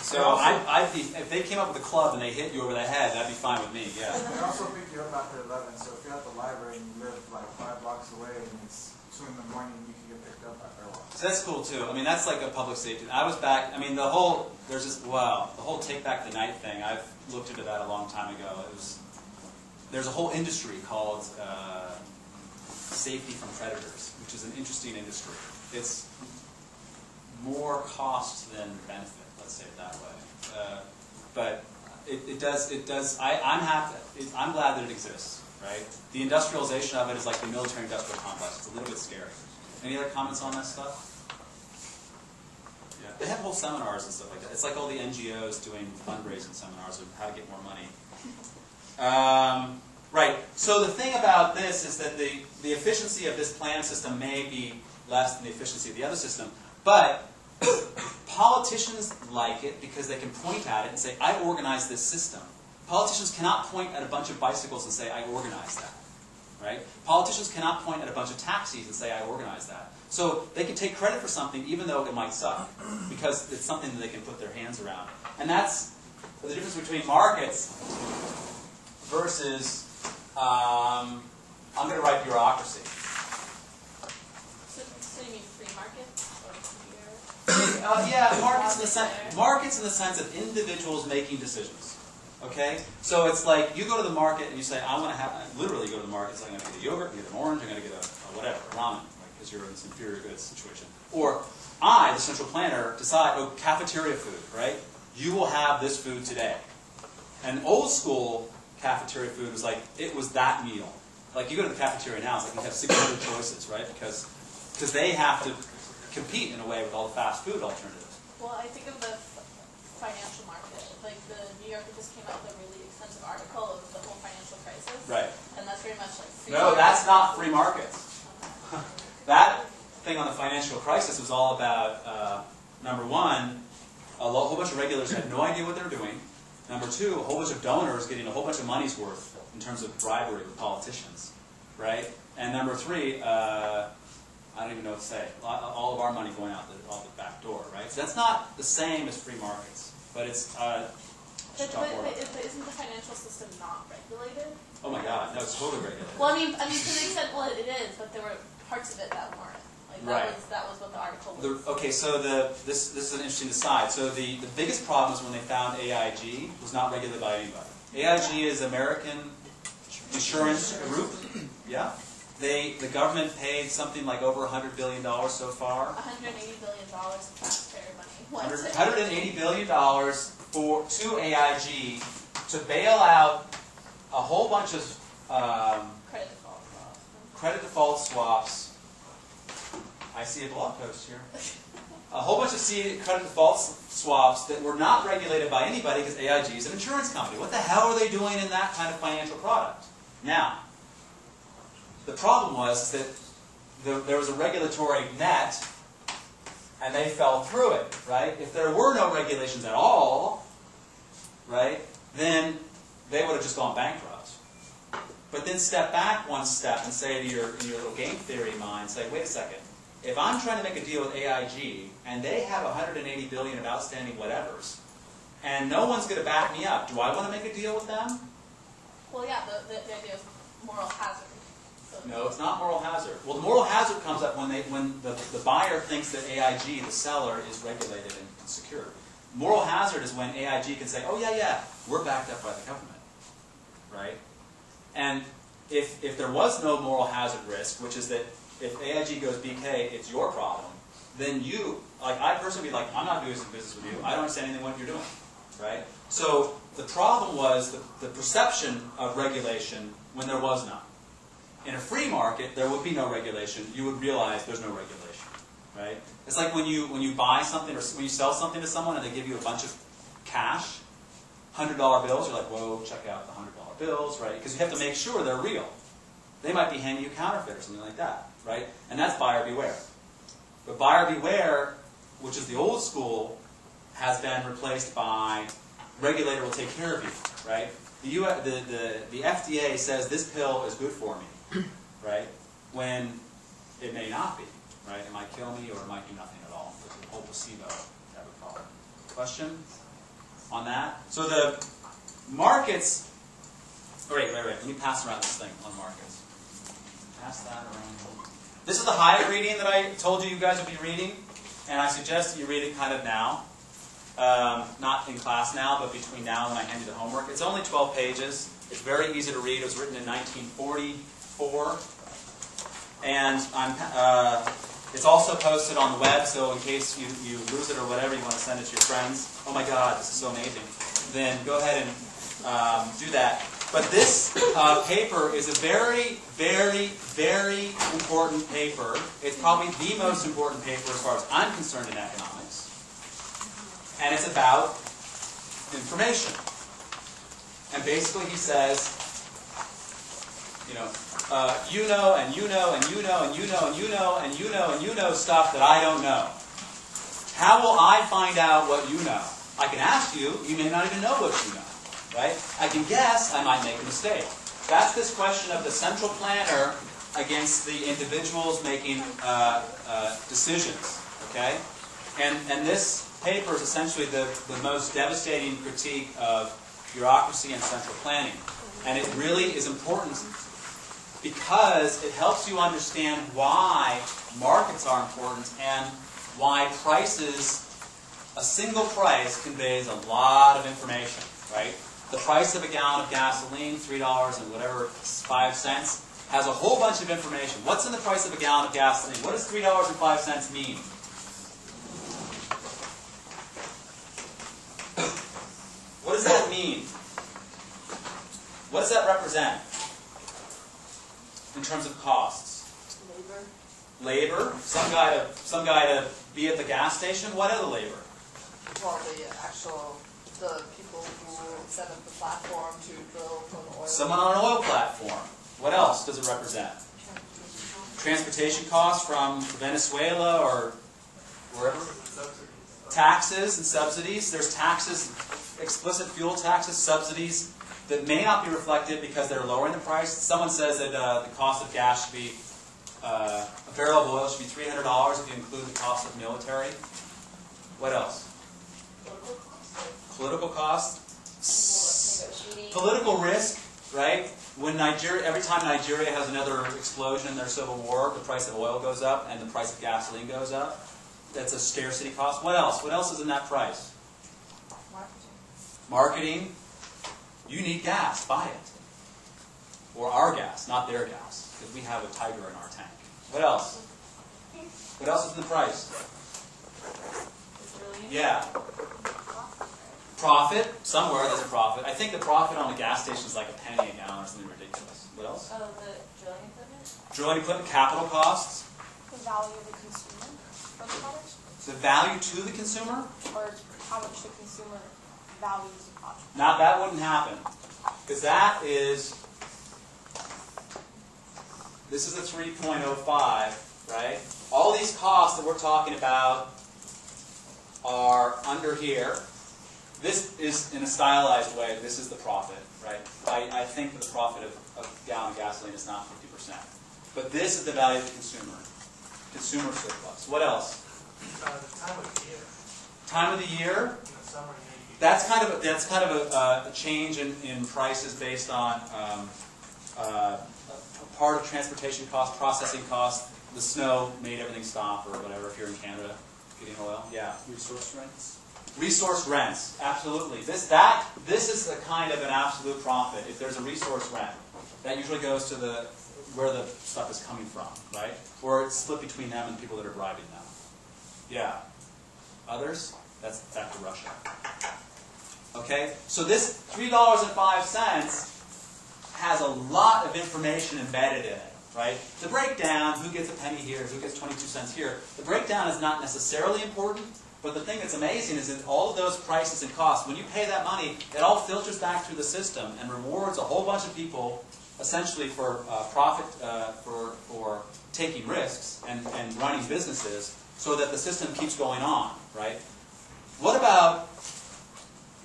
So if they came up with a club and they hit you over the head, that'd be fine with me, yeah. They also pick you up after 11, so if you're at the library and you live like 5 blocks away and it's 2 in the morning, you can get picked up after a while. So that's cool too. I mean, that's like a public safety. I was back, I mean, the whole Take Back the Night thing, I've looked into that a long time ago. There's a whole industry called safety from predators, which is an interesting industry. It's more cost than benefit, let's say it that way. But it does. I'm glad that it exists, right? The industrialization of it is like the military-industrial complex. It's a little bit scary. Any other comments on that stuff? Yeah, they have whole seminars and stuff like that. It's like all the NGOs doing fundraising seminars of how to get more money. Right. So the thing about this is that the efficiency of this plan system may be less than the efficiency of the other system, but politicians like it because they can point at it and say, I organize this system. Politicians cannot point at a bunch of bicycles and say, I organize that. Right? Politicians cannot point at a bunch of taxis and say, I organize that. So they can take credit for something even though it might suck, because it's something that they can put their hands around. And that's the difference between markets versus, I'm going to write bureaucracy. So you mean free market or Yeah, markets in the sense of individuals making decisions. Okay, so it's like you go to the market and you say, I want to have. Literally, you go to the market. So I'm going to get a yogurt, I'm going to get an orange, I'm going to get a whatever, a ramen, because you're in this inferior goods situation. Or I, the central planner, decide, oh, cafeteria food, right? You will have this food today. And old school cafeteria food was like it was that meal. Like you go to the cafeteria now, it's like you have 600 choices, right? Because they have to compete in a way with all the fast food alternatives. Well, I think of the financial market. Like the New Yorker just came out with a really extensive article of the whole financial crisis. Right. And that's very much like free No, market. that's not free markets. That thing on the financial crisis was all about, number one, a whole bunch of regulators had no idea what they were doing. Number two, a whole bunch of donors getting a whole bunch of money's worth in terms of bribery with politicians. Right? And number three, I don't even know what to say. All of our money going out the back door, right? So that's not the same as free markets. But it's, But isn't the financial system not regulated? oh my God, no, it's totally regulated. Well, I mean, to the extent, well, it is, but there were parts of it that weren't. Like that was what the article was. Okay, so this is an interesting aside. So the biggest problem is when they found AIG was not regulated by anybody. AIG is American Insurance Group. Yeah. The government paid something like over $100 billion so far. $180 billion of taxpayer money. $180 billion to AIG to bail out a whole bunch of credit default swaps. I see a blog post here. A whole bunch of credit default swaps that were not regulated by anybody because AIG is an insurance company. What the hell are they doing in that kind of financial product? Now, the problem was that there was a regulatory net, and they fell through it, right? If there were no regulations at all, right, then they would have just gone bankrupt. But then step back one step and say to in your little game theory mind, say, wait a second. If I'm trying to make a deal with AIG, and they have $180 billion of outstanding whatevers, and no one's going to back me up, do I want to make a deal with them? Well, yeah, the idea is moral hazard. No, it's not moral hazard. Well, the moral hazard comes up when the buyer thinks that AIG, the seller, is regulated and secure. Moral hazard is when AIG can say, oh, yeah, we're backed up by the government, right? And if there was no moral hazard risk, which is that if AIG goes BK, it's your problem, then I personally be like, I'm not doing some business with you. I don't understand anything what you're doing, right? So the problem was the perception of regulation when there was none. In a free market, there would be no regulation. You would realize there's no regulation, right? It's like when you buy something or when you sell something to someone and they give you a bunch of cash, $100 bills. You're like, whoa, check out the $100 bills, right? Because you have to make sure they're real. They might be handing you counterfeit or something like that, right? And that's buyer beware. But buyer beware, which is the old school, has been replaced by regulator will take care of you, right? The FDA says this pill is good for me. Right? When it may not be, right? It might kill me or it might do nothing at all. It's a whole placebo type of problem. Question on that? So the markets. Wait. Let me pass around this thing on markets. Pass that around. This is the Hayek reading that I told you guys would be reading, and I suggest that you read it kind of now. Not in class now, but between now and when I hand you the homework. It's only 12 pages. It's very easy to read. It was written in 1944. And it's also posted on the web, so in case you lose it or whatever, you want to send it to your friends. Oh my God, this is so amazing. Then go ahead and do that. But this paper is a very, very, very important paper. It's probably the most important paper as far as I'm concerned in economics. And it's about information. And basically he says, you know stuff that I don't know. How will I find out what you know? I can ask you, you may not even know what you know. Right? I can guess, I might make a mistake. That's this question of the central planner against the individuals making decisions. Okay? And this paper is essentially the most devastating critique of bureaucracy and central planning. And it really is important because it helps you understand why markets are important and why prices A single price conveys a lot of information, right? The price of a gallon of gasoline, $3 and whatever, 5 cents, has a whole bunch of information. What's in the price of a gallon of gasoline? What does $3.05 mean? What does that mean? What does that represent in terms of costs? Labor. Some guy to be at the gas station. What other labor? Well, the people who set up the platform to drill for the oil. Someone on an oil platform. What else does it represent? Transportation costs from Venezuela or wherever. Taxes and subsidies. There's taxes, explicit fuel taxes, subsidies that may not be reflected because they're lowering the price. Someone says that the cost of gas should be, a barrel of oil should be $300 if you include the cost of military. What else? Political costs. Political risk, right? When every time Nigeria has another explosion in their civil war, the price of oil goes up and the price of gasoline goes up. That's a scarcity cost. What else? What else is in that price? Marketing. You need gas. Buy it. Or our gas, not their gas, because we have a tiger in our tank. What else? What else is in the price? Yeah. Profit. Somewhere there's a profit. I think the profit on the gas station is like a penny a gallon or something ridiculous. What else? Oh, the drilling equipment? Drilling equipment, capital costs. The value of the consumer for the product? The value to the consumer? Or how much the consumer values the product? Now that wouldn't happen. Because that is, this is a 3.05, right? All these costs that we're talking about are under here. This is, in a stylized way, this is the profit, right? I think that the profit of a gallon of gasoline is not 50%. But this is the value of the consumer. Consumer surplus. What else? The time of the year. Time of the year? In the summer, maybe. That's kind of a change in prices based on a part of transportation cost, processing cost. The snow made everything stop or whatever if you're in Canada getting oil. Yeah. Resource rents? Resource rents, absolutely. This is a kind of an absolute profit. If there's a resource rent, that usually goes to where the stuff is coming from, right? Or it's split between them and the people that are bribing them. Yeah. Others? That's back to Russia. Okay? So this $3.05 has a lot of information embedded in it, right? The breakdown, who gets a penny here, who gets 22 cents here, the breakdown is not necessarily important, but the thing that's amazing is that all of those prices and costs, when you pay that money, it all filters back through the system and rewards a whole bunch of people essentially for profit, for taking risks and running businesses so that the system keeps going on, right? What about,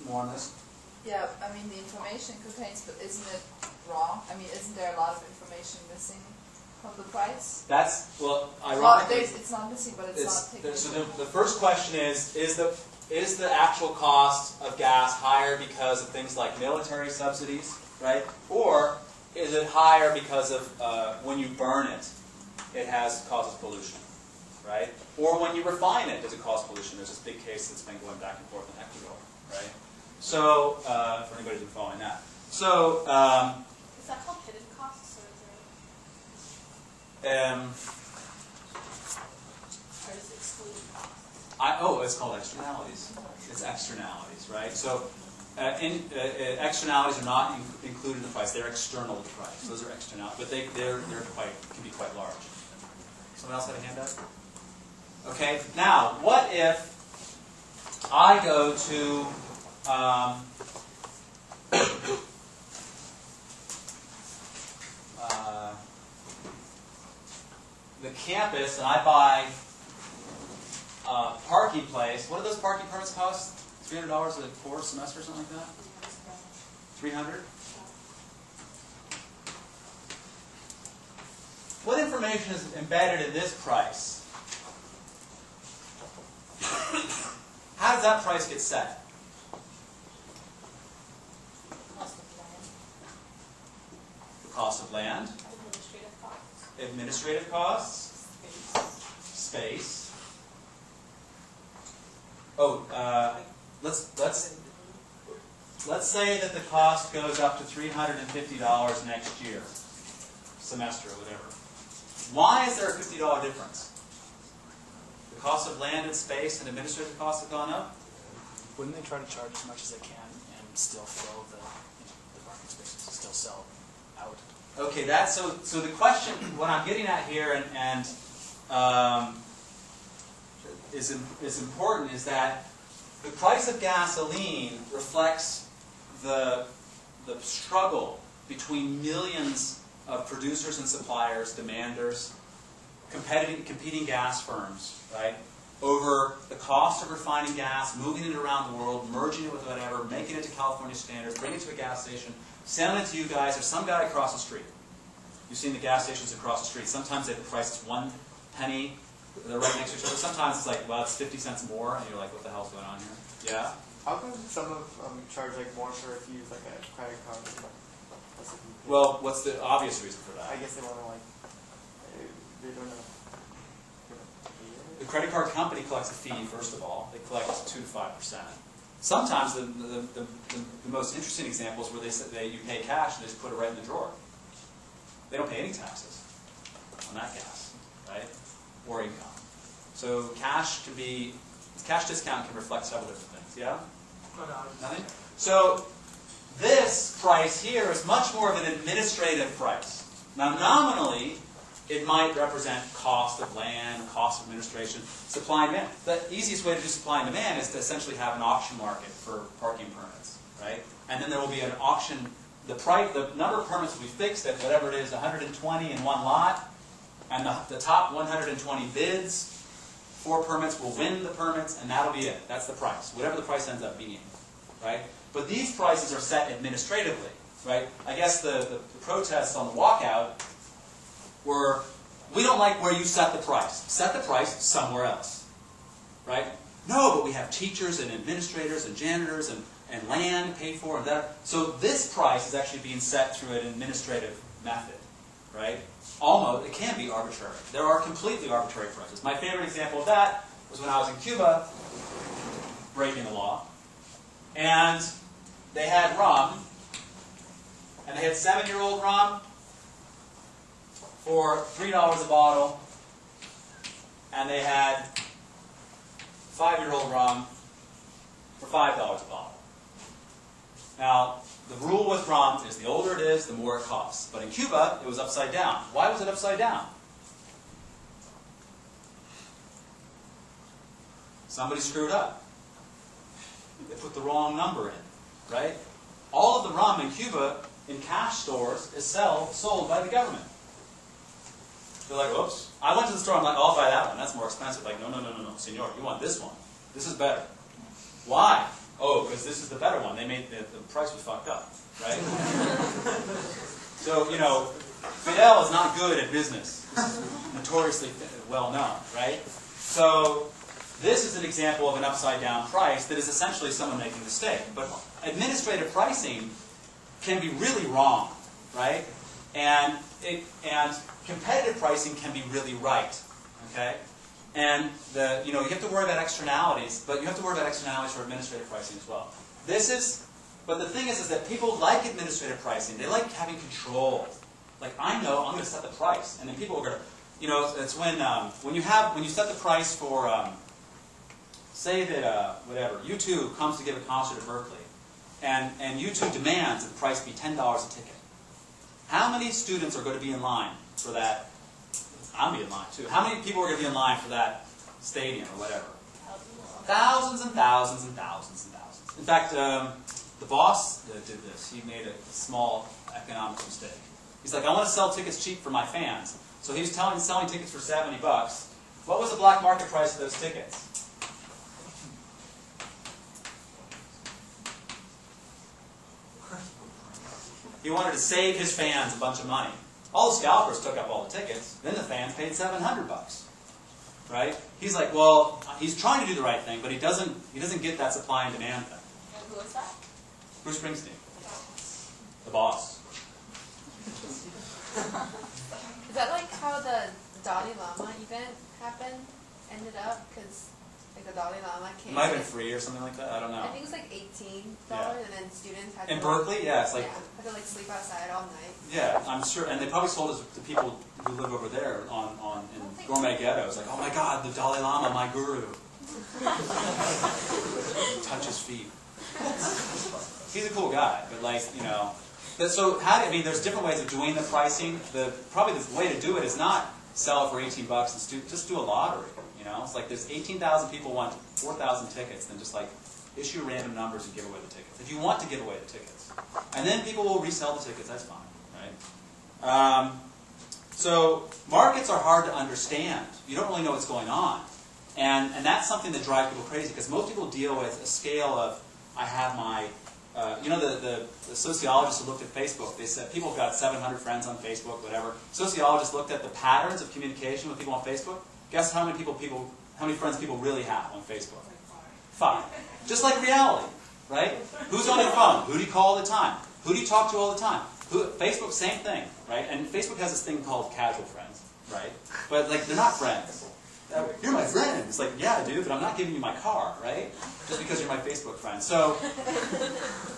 more on this? Yeah, I mean the information contains, but isn't it wrong? I mean, isn't there a lot of information missing from the price? That's, well, ironically... Well, it's not missing, but it's not taken. So the first question is the actual cost of gas higher because of things like military subsidies, right? Or is it higher because of when you burn it, it causes pollution, right? Or when you refine it, does it cause pollution? There's this big case that's been going back and forth in Ecuador, right? So, for anybody who's been following that. So, is that called hidden costs, or is it? Or is it excluded costs? It's called externalities. It's externalities, right? So, externalities are not included in the price. They're external to the price. Those are externalities, but they're can be quite large. Someone else had a hand up? Okay. Now, what if I go to the campus and I buy a parking place? What do those parking permits cost? $300 a course, semester, something like that? $300? What information is embedded in this price? How does that price get set? The cost of land. Administrative costs. Administrative costs. Space. let's say that the cost goes up to $350 next year, semester or whatever. Why is there a $50 difference? The cost of land and space and administrative costs have gone up? Wouldn't they try to charge as much as they can and still fill the parking spaces, still sell out? Okay, so the question, what I'm getting at here, and is important, is that the price of gasoline reflects the struggle between millions of producers and suppliers, demanders, competing gas firms, right? Over the cost of refining gas, moving it around the world, merging it with whatever, making it to California standards, bringing it to a gas station, selling it to you guys, or some guy across the street. You've seen the gas stations across the street. Sometimes they have the price is 1 penny, they're right next to each other. Sometimes it's like, well, it's 50 cents more, and you're like, what the hell's going on here? Yeah? How come some of them charge like more for if you use like a credit card? Well, what's the obvious reason for that? I guess they want to like, they don't know. The credit card company collects a fee, first of all. They collect 2 to 5%. Sometimes the most interesting example is where you pay cash and they just put it right in the drawer. They don't pay any taxes on that gas, right? Or income. So cash discount can reflect several different things. Yeah? Nothing? So this price here is much more of an administrative price. Now nominally, it might represent cost of land, cost of administration, supply and demand. The easiest way to do supply and demand is to essentially have an auction market for parking permits, right? And then there will be an auction. The number of permits will be fixed at whatever it is, 120 in one lot, and the top 120 bids for permits will win the permits, and that'll be it. That's the price, whatever the price ends up being, right? But these prices are set administratively, right? I guess the protests on the walkout were, we don't like where you set the price. Set the price somewhere else, right? No, but we have teachers and administrators and janitors and land paid for and that. So this price is actually being set through an administrative method, right? Almost, it can be arbitrary. There are completely arbitrary prices. My favorite example of that was when I was in Cuba, breaking the law, and they had rum, and they had 7-year-old rum for $3 a bottle, and they had 5-year-old rum for $5 a bottle. Now, the rule with rum is the older it is, the more it costs. But in Cuba, it was upside down. Why was it upside down? Somebody screwed up. They put the wrong number in, right? All of the rum in Cuba, in cash stores, is sold by the government. They're like, oops. I went to the store, I'm like, I'll buy that one. That's more expensive. Like, no, senor, you want this one. This is better. Why? Oh, because this is the better one. They made the price was fucked up, right? So, Fidel is not good at business. This is notoriously well known, right? So, this is an example of an upside down price that is essentially someone making a mistake. But administrative pricing can be really wrong, right? And competitive pricing can be really right, okay? And you have to worry about externalities, but you have to worry about externalities for administrative pricing as well. But the thing is that people like administrative pricing. They like having control. Like, I know I'm going to set the price, and then people are going to, it's when you set the price for, say that whatever U2 comes to give a concert at Berkeley, and U2 demands that the price be $10 a ticket. How many students are going to be in line for that? I'm going to be in line too. How many people are going to be in line for that stadium or whatever? Thousands and thousands and thousands and thousands. In fact, the boss did this. He made a small economic mistake. He's like, I want to sell tickets cheap for my fans. So he was selling tickets for $70. What was the black market price of those tickets? He wanted to save his fans a bunch of money. All the scalpers took up all the tickets. Then the fans paid $700, right? He's like, well, he's trying to do the right thing, but he doesn't get that supply and demand thing. And who is that? Bruce Springsteen, the boss. Is that like how the Dalai Lama event ended up? Because like the Dalai Lama It came. might have been free or something like that. I don't know. I think it was like $18, Yeah. and then students had In to Berkeley, yeah, it's like had to like sleep outside all night. yeah, I'm sure, and they probably sold it to people who live over there in gourmet ghettos. Like, oh my God, the Dalai Lama, my guru. Touch his feet. He's a cool guy, but like, you know. So I mean, there's different ways of doing the pricing. Probably the way to do it is not sell it for $18 and just do a lottery. You know, it's like there's 18,000 people want 4,000 tickets, then just like issue random numbers and give away the tickets. If you want to give away the tickets, and then people will resell the tickets. That's fine, right? So markets are hard to understand. You don't really know what's going on, and that's something that drives people crazy because most people deal with a scale of I have my you know, the sociologists who looked at Facebook, they said people have got 700 friends on Facebook, whatever. Sociologists looked at the patterns of communication with people on Facebook. Guess how many friends people really have on Facebook? 5. Just like reality, right? Who's on your phone? Who do you call all the time? Who do you talk to all the time? Facebook, same thing, right? And Facebook has this thing called casual friends, right? But like, they're not friends. You're my friend. It's like, yeah, dude, but I'm not giving you my car, right? Just because you're my Facebook friend. So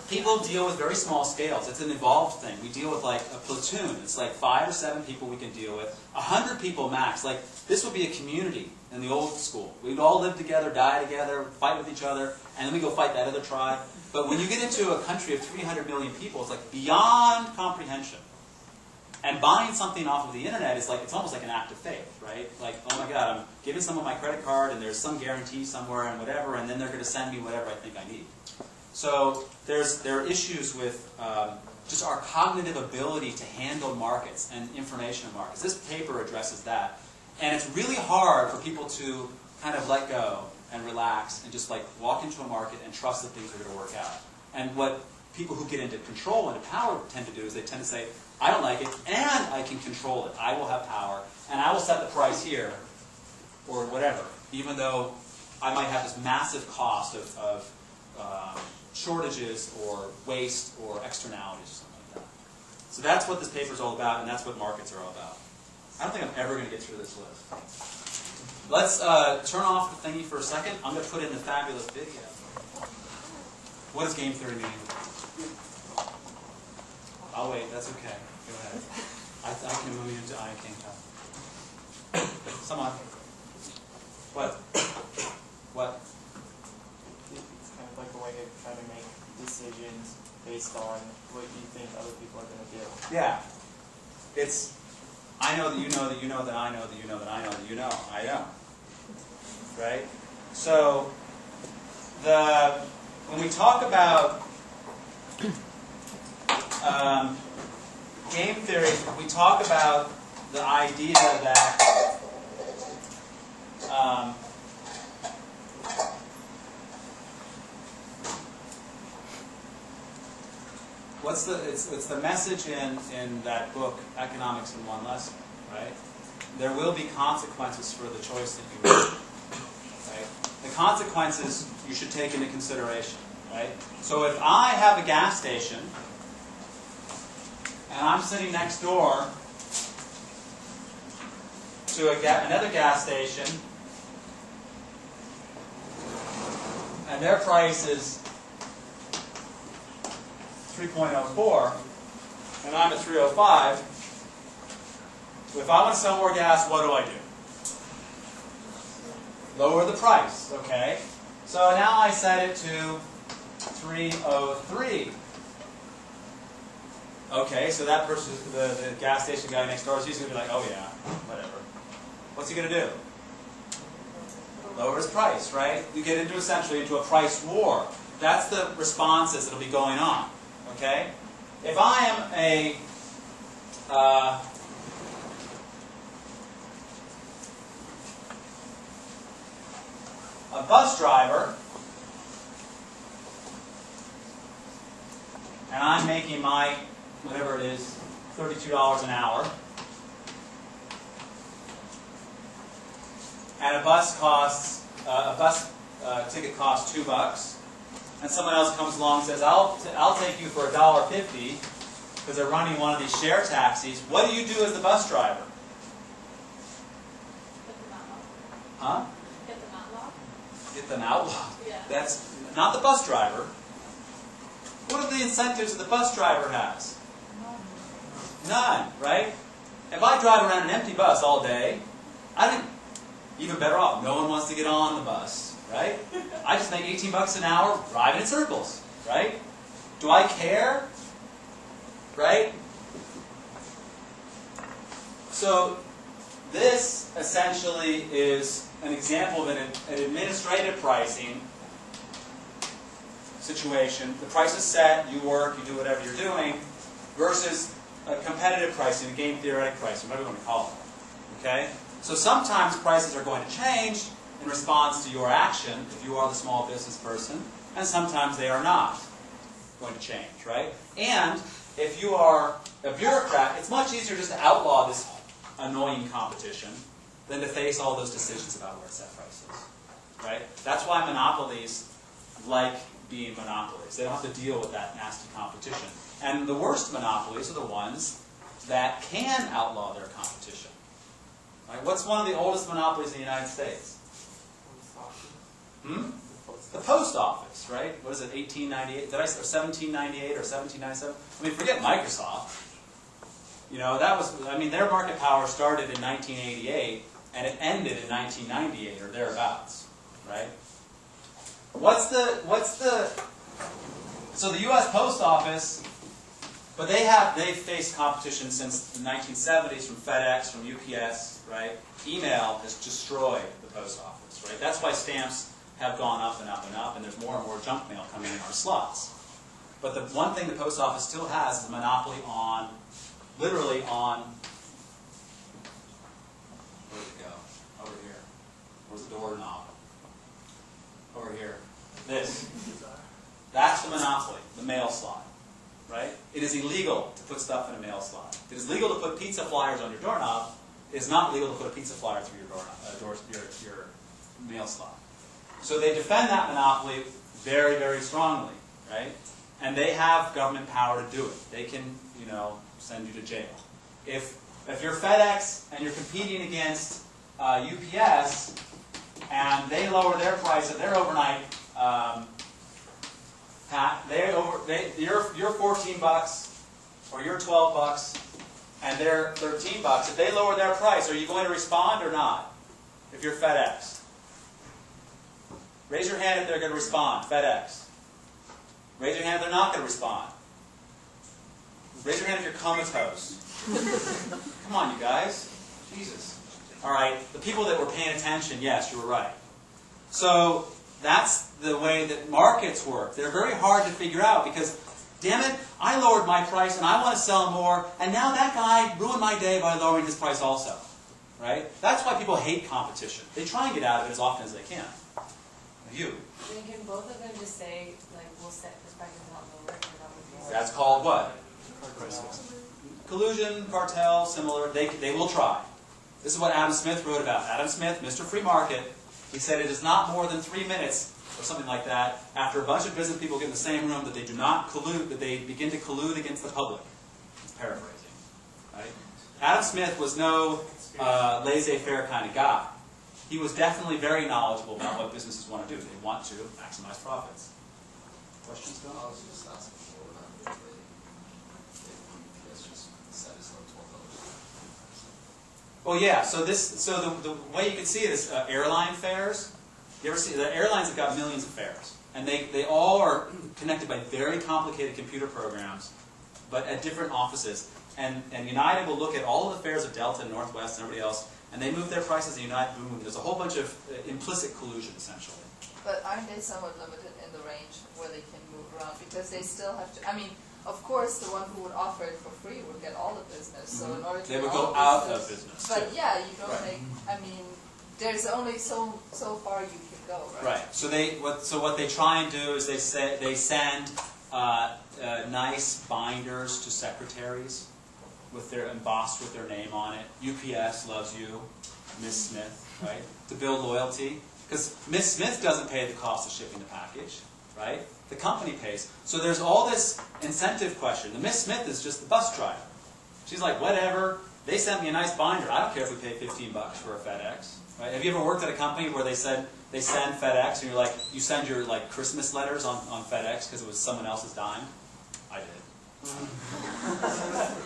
people deal with very small scales. It's an evolved thing. We deal with like a platoon. It's like 5 or 7 people we can deal with. 100 people max. Like, this would be a community in the old school. We'd all live together, die together, fight with each other, and then we go fight that other tribe. But when you get into a country of 300 million people, it's like beyond comprehension. And buying something off of the internet is like, it's almost like an act of faith, right? Like, oh my God, I'm giving someone my credit card and there's some guarantee somewhere and whatever, and then they're going to send me whatever I think I need. So there are issues with just our cognitive ability to handle markets and information in markets. This paper addresses that. And it's really hard for people to kind of let go and relax and just like walk into a market and trust that things are going to work out. And what people who get into control and power tend to do is they tend to say, I don't like it, and I can control it. I will have power, and I will set the price here, or whatever, even though I might have this massive cost of shortages or waste or externalities or something like that. So that's what this paper is all about, and that's what markets are all about. I don't think I'm ever going to get through this list. Let's turn off the thingy for a second. I'm going to put in the fabulous video. What does game theory mean? I'll wait, that's okay. Go ahead. I can move you into I can't tell. Someone. What? What? It's kind of like a way of trying to make decisions based on what you think other people are going to do. Yeah. It's, I know that you know that you know that I know that you know that I know that you know. I know. Right? So, when we talk about game theory, we talk about the idea that it's the message in that book, Economics in One Lesson, right? There will be consequences for the choice that you make. Right? The consequences you should take into consideration, right? So if I have a gas station and I'm sitting next door to another gas station, and their price is 3.04, and I'm at 3.05, if I want to sell more gas, what do? Lower the price, okay? So now I set it to 3.03. Okay, so that person, the gas station guy next door, is usually going to be like, oh yeah, whatever. What's he going to do? Lower his price, right? You get into essentially into a price war. That's the responses that will be going on. Okay? If I am a bus driver, and I'm making my, whatever it is, $32 an hour, and a bus ticket costs $2, and someone else comes along and says, I'll take you for $1.50 because they're running one of these share taxis. What do you do as the bus driver? Get them out. Huh? Get them out. get them outlawed. Yeah. That's not the bus driver. What are the incentives that the bus driver has? None, right? If I drive around an empty bus all day, I think even better off. No one wants to get on the bus, right? I just make 18 bucks an hour driving in circles, right? Do I care? Right? So this essentially is an example of an administrative pricing situation. The price is set, you work, you do whatever you're doing, versus a competitive pricing, a game theoretic pricing, whatever you want to call it. Okay? So sometimes prices are going to change in response to your action, if you are the small business person, and sometimes they are not going to change, right? And if you are a bureaucrat, it's much easier just to outlaw this annoying competition than to face all those decisions about where to set prices, right? That's why monopolies like being monopolies. They don't have to deal with that nasty competition. And the worst monopolies are the ones that can outlaw their competition. Right? What's one of the oldest monopolies in the United States? The post office, right? What is it, 1898? Did I say 1798 or 1797? I mean, forget Microsoft. You know, that was, I mean, their market power started in 1988 and it ended in 1998 or thereabouts, right? So the U.S. Post Office, but they've faced competition since the 1970s from FedEx, from UPS, right? Email has destroyed the post office, right? That's why stamps have gone up and up and up, and there's more and more junk mail coming in our slots. But the one thing the post office still has is a monopoly on, literally on, where'd it go? Over here. Where's the doorknob? Over here. This. That's the monopoly, the mail slot. Right? It is illegal to put stuff in a mail slot. It is legal to put pizza flyers on your doorknob. It is not legal to put a pizza flyer through your doorknob, your mail slot. So they defend that monopoly very, very strongly, right? And they have government power to do it. They can, you know, send you to jail. If you're FedEx and you're competing against UPS and they lower their price of their overnight you're 14 bucks or you're 12 bucks and they're 13 bucks. If they lower their price, are you going to respond or not? If you're FedEx. Raise your hand if they're going to respond, FedEx. Raise your hand if they're not going to respond. Raise your hand if you're comatose. Come on, you guys. Jesus. All right, the people that were paying attention, yes, you were right. So that's the way that markets work. They're very hard to figure out because, damn it, I lowered my price and I want to sell more, and now that guy ruined my day by lowering his price also. Right? That's why people hate competition. They try and get out of it as often as they can. You. Then can both of them just say, like, we'll set this price and not lower it? That's called what? Collusion, cartel, similar. They will try. This is what Adam Smith wrote about. Adam Smith, Mr. Free Market, he said it is not more than 3 minutes or something like that after a bunch of business people get in the same room that they do not collude, that they begin to collude against the public. It's paraphrasing. Right? Adam Smith was no laissez-faire kind of guy. He was definitely very knowledgeable about what businesses want to do. They want to maximize profits. Questions, Bill? I was just asking for that. It's just set as low $12. Well, yeah. So the way you can see it is airline fares. You ever see the airlines have got millions of fares, and they all are connected by very complicated computer programs, but at different offices. And United will look at all of the fares of Delta and Northwest and everybody else, and they move their prices, and United move. There's a whole bunch of implicit collusion, essentially. But aren't they somewhat limited in the range where they can move around? Because they still have to, I mean, of course, the one who would offer it for free would get all the business. So in order to they would get all go out business, of business. But too. yeah, you don't Right. make, I mean, there's only so far you can go, right? Right. So what they try and do is they send nice binders to secretaries with their embossed with their name on it. UPS loves you, Miss Smith, right? To build loyalty, because Miss Smith doesn't pay the cost of shipping the package, right? The company pays. So there's all this incentive question. The Miss Smith is just the bus driver. She's like, whatever. They sent me a nice binder. I don't care if we pay $15 for a FedEx. Right? Have you ever worked at a company where they send FedEx, and you're like, you send your like Christmas letters on FedEx because it was someone else's dime? I did.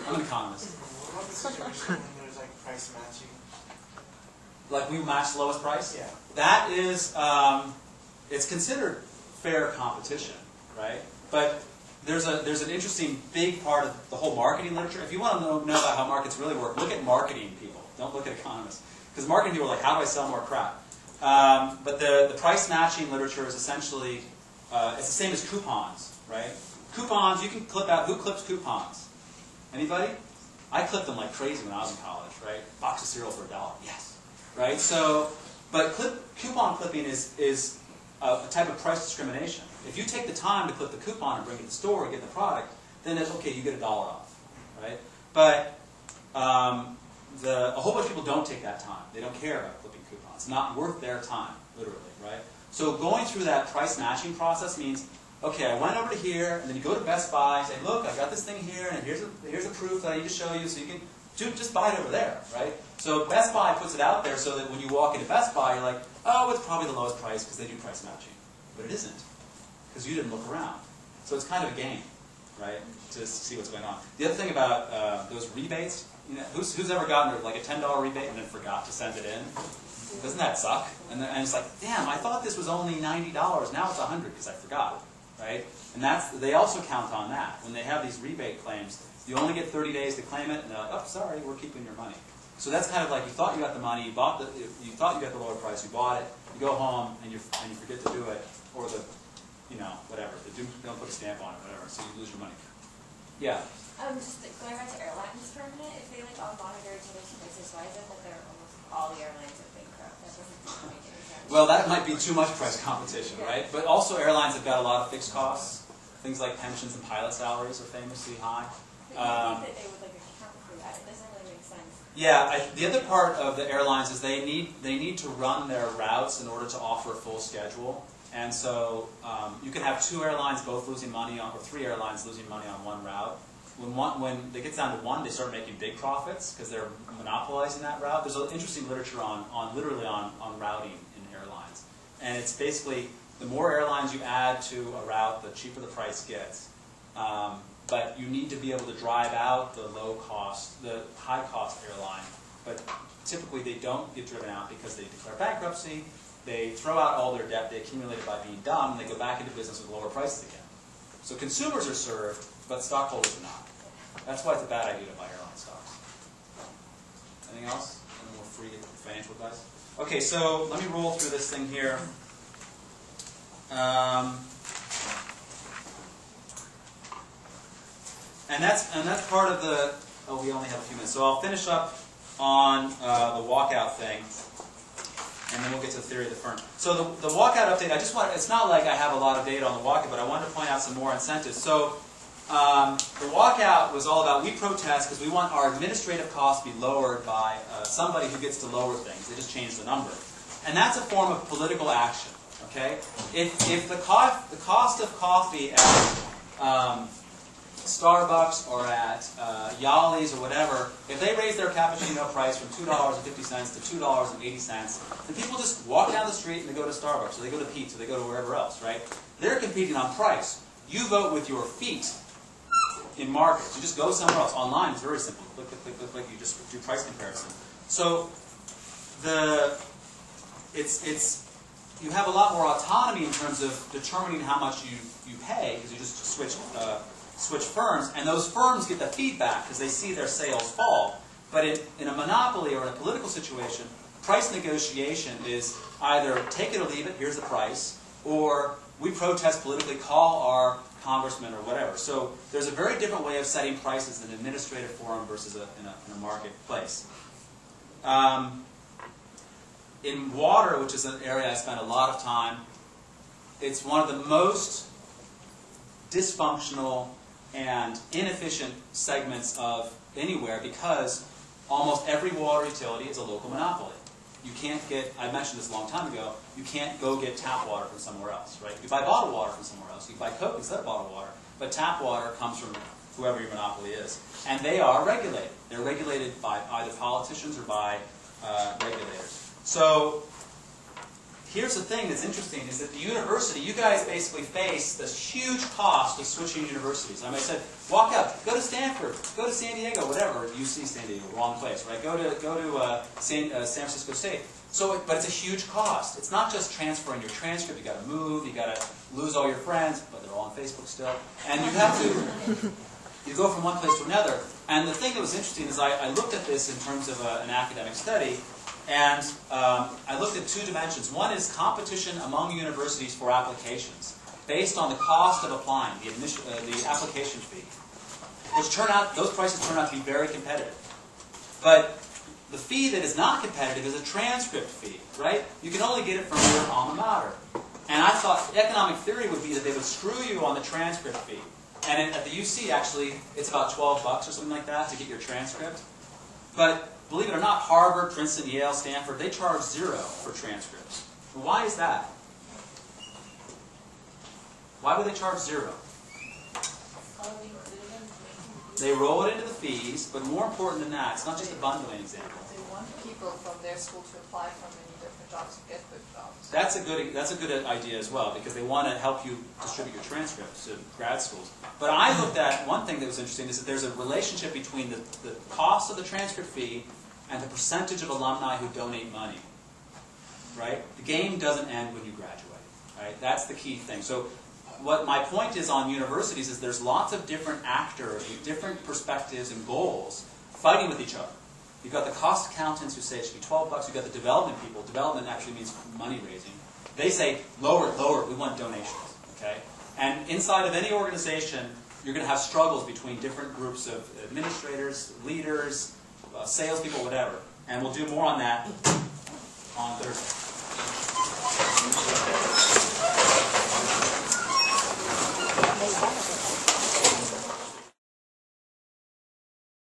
I'm an economist. What about the situation when there's like price matching? Like we match lowest price? Yeah. That is, it's considered fair competition, right? But there's an interesting big part of the whole marketing literature. If you want to know about how markets really work, look at marketing people. Don't look at economists. Because marketing people are like, how do I sell more crap? But the price matching literature is essentially, it's the same as coupons, right? Coupons, you can clip out, who clips coupons? Anybody? I clipped them like crazy when I was in college, right? Box of cereal for $1, yes. Right? So, but coupon clipping is a type of price discrimination. If you take the time to clip the coupon and bring it to the store and get the product, then it's okay, you get $1 off, right? But a whole bunch of people don't take that time. They don't care about clipping coupons. It's not worth their time, literally, right? So going through that price matching process means, okay, I went over to here, and then you go to Best Buy and say, look, I got this thing here, and here's a proof that I need to show you, so you can just buy it over there, right? So Best Buy puts it out there so that when you walk into Best Buy, you're like, oh, it's probably the lowest price because they do price matching. But it isn't, because you didn't look around. So it's kind of a game, right, to see what's going on. The other thing about those rebates, you know, who's ever gotten like a $10 rebate and then forgot to send it in? Doesn't that suck? And it's like, damn, I thought this was only $90, now it's $100 because I forgot, right? And they also count on that. When they have these rebate claims, you only get 30 days to claim it, and they're like, oh, sorry, we're keeping your money. So that's kind of like you thought you got the money, you thought you got the lower price, you bought it, you go home and you forget to do it, or whatever, they don't put a stamp on it, whatever, so you lose your money. Yeah. Just going back to airlines for a minute, if they like all monitor each other's prices, why is it that they're almost all the airlines are bankrupt? That doesn't make any sense. Well, that might be too much price competition, right? But also airlines have got a lot of fixed costs. Things like pensions and pilot salaries are famously high. But you think that they would like account for that? It doesn't really make sense. Yeah, the other part of the airlines is they need to run their routes in order to offer a full schedule. And so you can have 2 airlines both losing money on, or 3 airlines losing money on one route. When it gets down to 1, they start making big profits because they're monopolizing that route. There's interesting literature on routing in airlines. And it's basically, the more airlines you add to a route, the cheaper the price gets. But you need to be able to drive out the high-cost airline. But typically they don't get driven out because they declare bankruptcy, they throw out all their debt they accumulated by being dumb, and they go back into business with lower prices again. So consumers are served, but stockholders are not. That's why it's a bad idea to buy airline stocks. Anything else? And then we're free to financial advice. Okay, so let me roll through this thing here. And that's part of the. Oh, we only have a few minutes, so I'll finish up on the walkout thing, and then we'll get to the theory of the firm. So the walkout update. It's not like I have a lot of data on the walkout, but I wanted to point out some more incentives. So the walkout was all about we protest because we want our administrative costs to be lowered by somebody who gets to lower things. They just change the number, and that's a form of political action. Okay, if the cost of coffee at Starbucks or at Yali's or whatever, if they raise their cappuccino price from $2.50 to $2.80, then people just walk down the street and they go to Starbucks, or they go to Pete's, or they go to wherever else, right? They're competing on price. You vote with your feet in markets. You just go somewhere else. Online, it's very simple. Click, click, click, click, click. You just do price comparison. So you have a lot more autonomy in terms of determining how much you pay, because you just switch firms, and those firms get the feedback because they see their sales fall. But in a monopoly or in a political situation, price negotiation is either take it or leave it, here's the price, or we protest politically, call our congressman or whatever. So there's a very different way of setting prices in an administrative forum versus in a marketplace. In water, which is an area I spent a lot of time, it's one of the most dysfunctional and inefficient segments of anywhere because almost every water utility is a local monopoly. You can't get, I mentioned this a long time ago, you can't go get tap water from somewhere else, right? You buy bottled water from somewhere else. You buy Coke instead of bottled water, but tap water comes from whoever your monopoly is. And they are regulated. They're regulated by either politicians or by regulators. So here's the thing that's interesting, is that the university, you guys basically face this huge cost of switching universities. I said, walk out, go to Stanford, go to San Diego, whatever, UC San Diego, wrong place, right? Go to San Francisco State. So, but it's a huge cost. It's not just transferring your transcript. You got to move. You got to lose all your friends, but they're all on Facebook still. And you have to, you go from one place to another. And the thing that was interesting is I looked at this in terms of an academic study, and I looked at two dimensions. One is competition among universities for applications, based on the cost of applying, the application fee, which those prices turn out to be very competitive. But the fee that is not competitive is a transcript fee, right? You can only get it from your alma mater. And I thought economic theory would be that they would screw you on the transcript fee. And at the UC, actually, it's about $12 or something like that to get your transcript. But believe it or not, Harvard, Princeton, Yale, Stanford, they charge $0 for transcripts. Why is that? Why would they charge $0? They roll it into the fees, but more important than that, it's not just a bundling example. They want people from their school to apply for many different jobs to get good jobs. That's a good idea as well, because they want to help you distribute your transcripts to grad schools. But I looked at one thing that was interesting is that there's a relationship between the cost of the transcript fee and the percentage of alumni who donate money. Right? The game doesn't end when you graduate. Right? That's the key thing. So what my point is on universities is there's lots of different actors with different perspectives and goals fighting with each other. You've got the cost accountants who say it should be $12. You've got the development people. Development actually means money raising. They say, lower it, we want donations. Okay? And inside of any organization, you're going to have struggles between different groups of administrators, leaders, salespeople, whatever. And we'll do more on that on Thursday. They